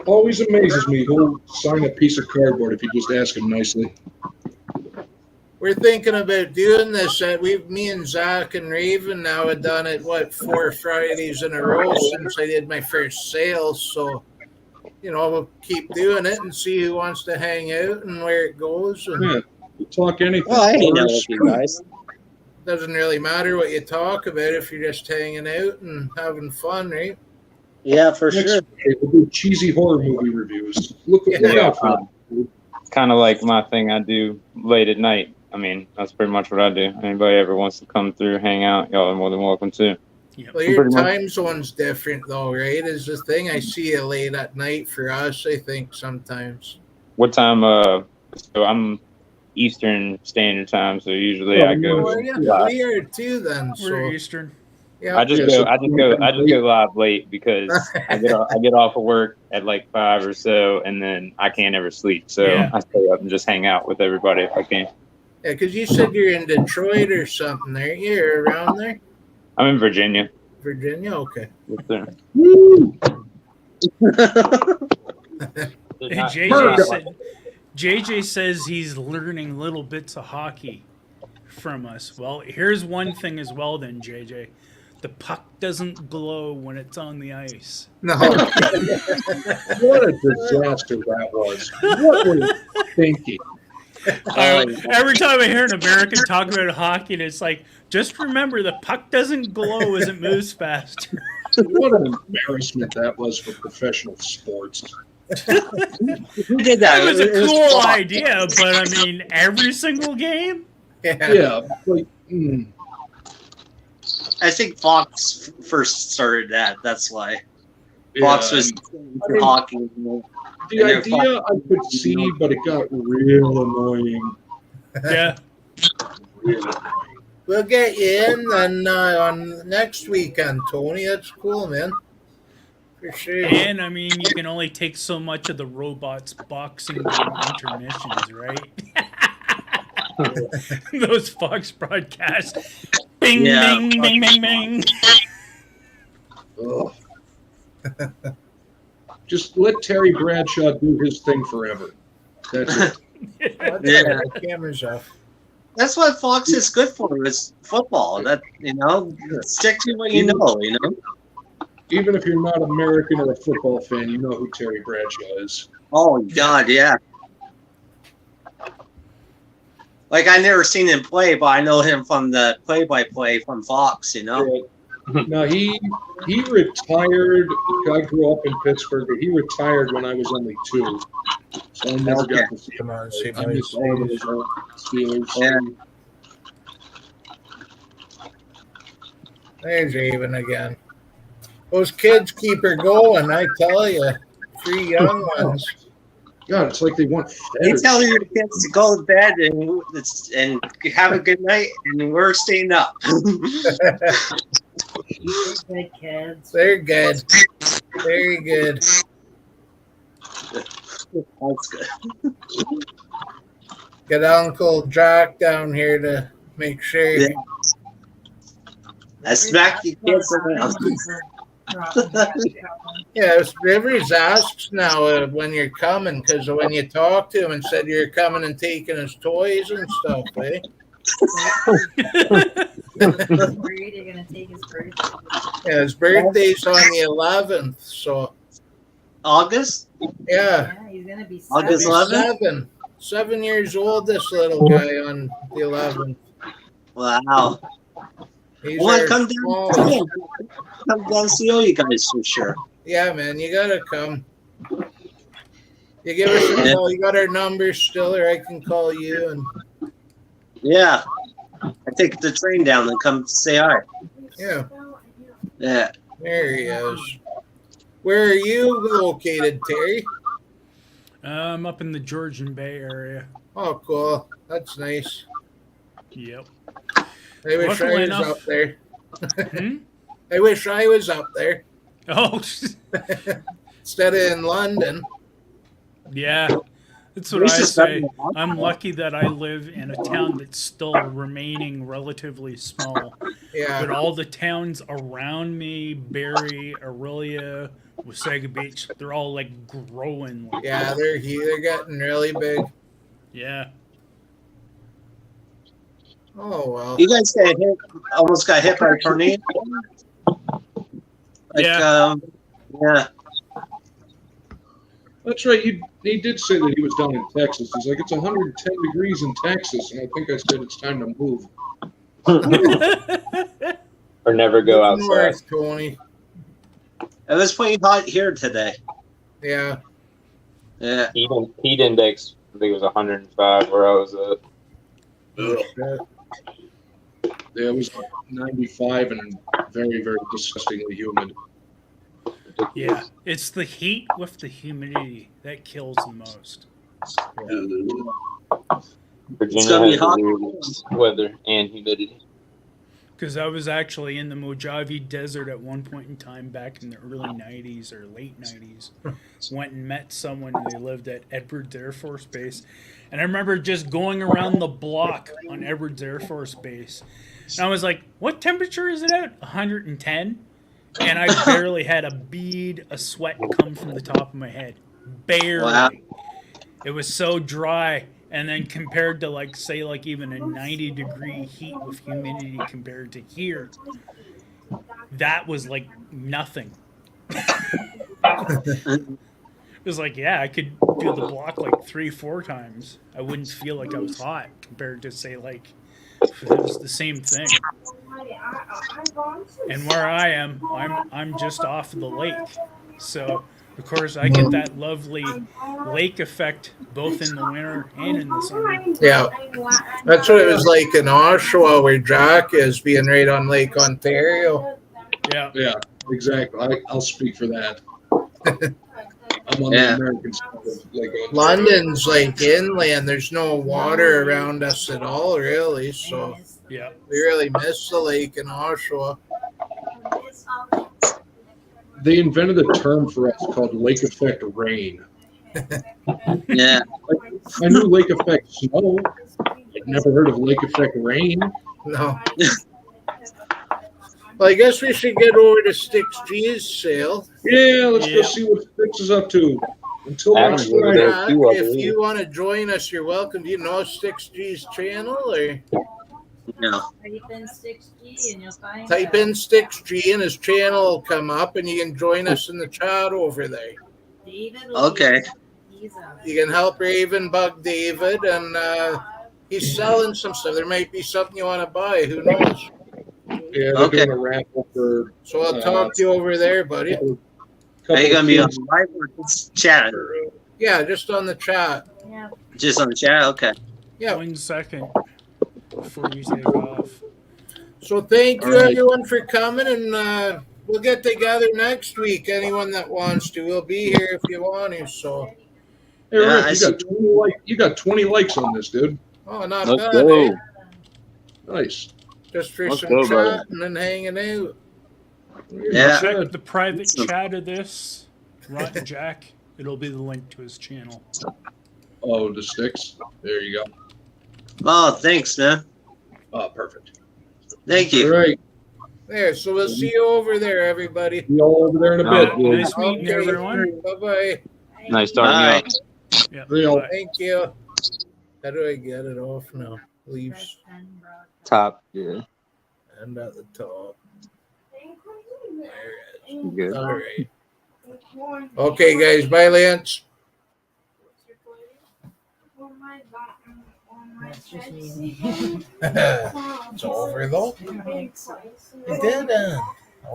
Always amazes me who'll sign a piece of cardboard if you just ask him nicely. We're thinking about doing this. Me and Zach and Raven now have done it, 4 Fridays in a row since I did my first sale. So, we'll keep doing it and see who wants to hang out and where it goes. And Yeah, we'll talk anything. Well, I hang out First, with you guys. it doesn't really matter what you talk about if you're just hanging out and having fun, right? Yeah, for next sure. Friday, we'll do cheesy horror movie reviews. Look out for that. It's kind of like my thing I do late at night. I mean, that's pretty much what I do. Anybody ever wants to come through, hang out, y'all are more than welcome to. Well, your Pretty much. time zone's different, though, right? Is the thing. I see you late at night for us, I think, sometimes. What time? So I'm Eastern Standard Time, so usually I go. Well, yeah, live. we are too, then. We're So, Eastern. yeah. I just go live late because I get off of work at like 5 or so, and then I can't ever sleep. So Yeah. I stay up and just hang out with everybody if I can. Yeah, because you said you're in Detroit or something, aren't you? Or around there? I'm in Virginia. Virginia? Okay. Yes, sir. And JJ says he's learning little bits of hockey from us. Well, here's one thing as well then, JJ. The puck doesn't glow when it's on the ice. No. What a disaster that was. What were you thinking? Every time I hear an American talk about hockey, it's like, just remember the puck doesn't glow as it moves faster. What an embarrassment that was for professional sports. Who did that? It was a It cool Fox. idea, but I mean, every single game? Yeah. Yeah, like, I think Fox first started that. That's why. yeah, Fox was mean, hockey. the idea I could see, but it got real annoying. Yeah. Real annoying. We'll get you in then on next weekend, Tony. That's cool, man. For sure. And I mean, you can only take so much of the robots boxing game intermissions, right? Those Fox broadcasts. Bing, Yeah. bing, bing, bing, bing. Ugh. Just let Terry Bradshaw do his thing forever. That's it. That's Yeah. all right. The camera's off. That's what Fox is good for. Is football. That stick to what you know. Even if you're not American or a football fan, you know who Terry Bradshaw is. Oh God, yeah. Like I never seen him play, but I know him from the play-by-play from Fox. No, he retired. I grew up in Pittsburgh, but he retired when I was only 2. So I never got to see him. Come on, see I miss all those old Steelers. Yeah. There's Avon again. Those kids keep her going, I tell you. 3 young ones. God, it's like they want You feathers. tell your kids to go to bed and have a good night, and we're staying up. Good kids. They're good. Very good. That's good. Get Uncle Jack down here to make sure. Yeah. I smack you kids around. Yeah, Rivers asks now when you're coming, because when you talked to him and said you're coming and taking his toys and stuff, eh? Where are you gonna take his birthday? Yeah, his birthday's on the 11th, so August? yeah. Yeah, he's gonna be August He's 11th? 7 years old, this little guy on the 11th. Wow. He's Well, our come smallest. down. Come down and see all you guys for sure. Yeah, man, you gotta come. You give us a call. You got our number still, or I can call you. And Yeah. I take the train down and come say hi. yeah, Yeah. there he is. Where are you located, Terry? I'm up in the Georgian Bay area. Oh, cool. That's nice. Yep. I wish Luckily I was enough- up there. Hmm? I wish I was up there Oh, instead of in London. yeah. That's what I say. I'm lucky that I live in a town that's still remaining relatively small. But Yeah, all the towns around me, Barrie, Aurelia, Wasaga Beach, they're all like growing. Like, yeah, they're getting really big. yeah. Oh well. You guys got hit, almost got hit by a tornado? Yeah. Yeah. That's right. He did say that he was down in Texas. He's like, it's 110 degrees in Texas, and I think I said it's time to move. Or never go outside. North, Tony. It was pretty hot here today. Yeah. Yeah. Heat index, I think it was 105 where I was at. Shit. Yeah, it was 95 and very, very disgustingly humid. Yeah. It's the heat with the humidity that kills the most. It's gonna Virginia be has hot. the weirdest weather and humidity. Because I was actually in the Mojave Desert at one point in time back in the early 90s or late 90s. Went and met someone and they lived at Edwards Air Force Base. And I remember just going around the block on Edwards Air Force Base. And I was like, what temperature is it at? 110? And I barely had a bead of sweat come from the top of my head. Barely. Wow. It was so dry. And then compared to like say like even a 90-degree heat with humidity compared to here, that was like nothing. It was like, yeah, I could do the block like 3-4 times. I wouldn't feel like I was hot compared to say like if it was the same thing. And where I am, I'm just off the lake, so of course I get that lovely lake effect both in the winter and in the summer. Yeah, that's what it was like in Oshawa, where Jack is, being right on Lake Ontario. Yeah, Yeah, exactly. I'll speak for that. I'm on Yeah. the American side of Lake Ontario. London's like inland. There's no water around us at all, really. So yeah. we really miss the lake in Oshawa. They invented a term for us called lake effect rain. Yeah. I knew lake effect snow. I'd never heard of lake effect rain. No. Well, I guess we should get over to Sticks G's sale. Yeah, let's go Yeah. see what Fix is up to. Until Adam's next over Friday. there. Jack, too, I if believe. you want to join us, you're welcome. Do you know Sticks G's channel? Or No. Type in 6G and you'll find type out. in Sticks G and his channel will come up, and you can join us in the chat over there. David will Okay. be- he's up. You can help Raven bug David, and he's selling some stuff. There might be something you want to buy. Who knows? Yeah, they're Okay. doing a raffle for. So I'll talk to you over there, buddy. Are you gonna be on live or just chat? Yeah, just on the chat. Yeah. Just on the chat? Okay. Yeah. 1 second before you take off. So thank you, All right. everyone, for coming, and we'll get together next week. Anyone that wants to, we'll be here if you want to. So, Hey, Yeah, Rick, I you got 20 likes on this, dude. oh, not Let's bad. go. Eh? Nice. Just for Let's some go, brother. chatting and hanging out. Yeah. Check the private chat of this, Rotten Jack. It'll be the link to his channel. Oh, the sticks. There you go. Oh, thanks, man. Oh, perfect. Thank All you. right. There. So we'll see you over there, everybody. See you all over there in a All bit. right. Nice meeting everyone. Bye bye. Nice talking to you. Yeah, See y'all. bye. Thank you. How do I get it off now? Leave Press 10 broadcast. Top. Yeah. and at the top. Good. All right. Okay, guys. Bye, Lance. That's just easy. It's over though. It did.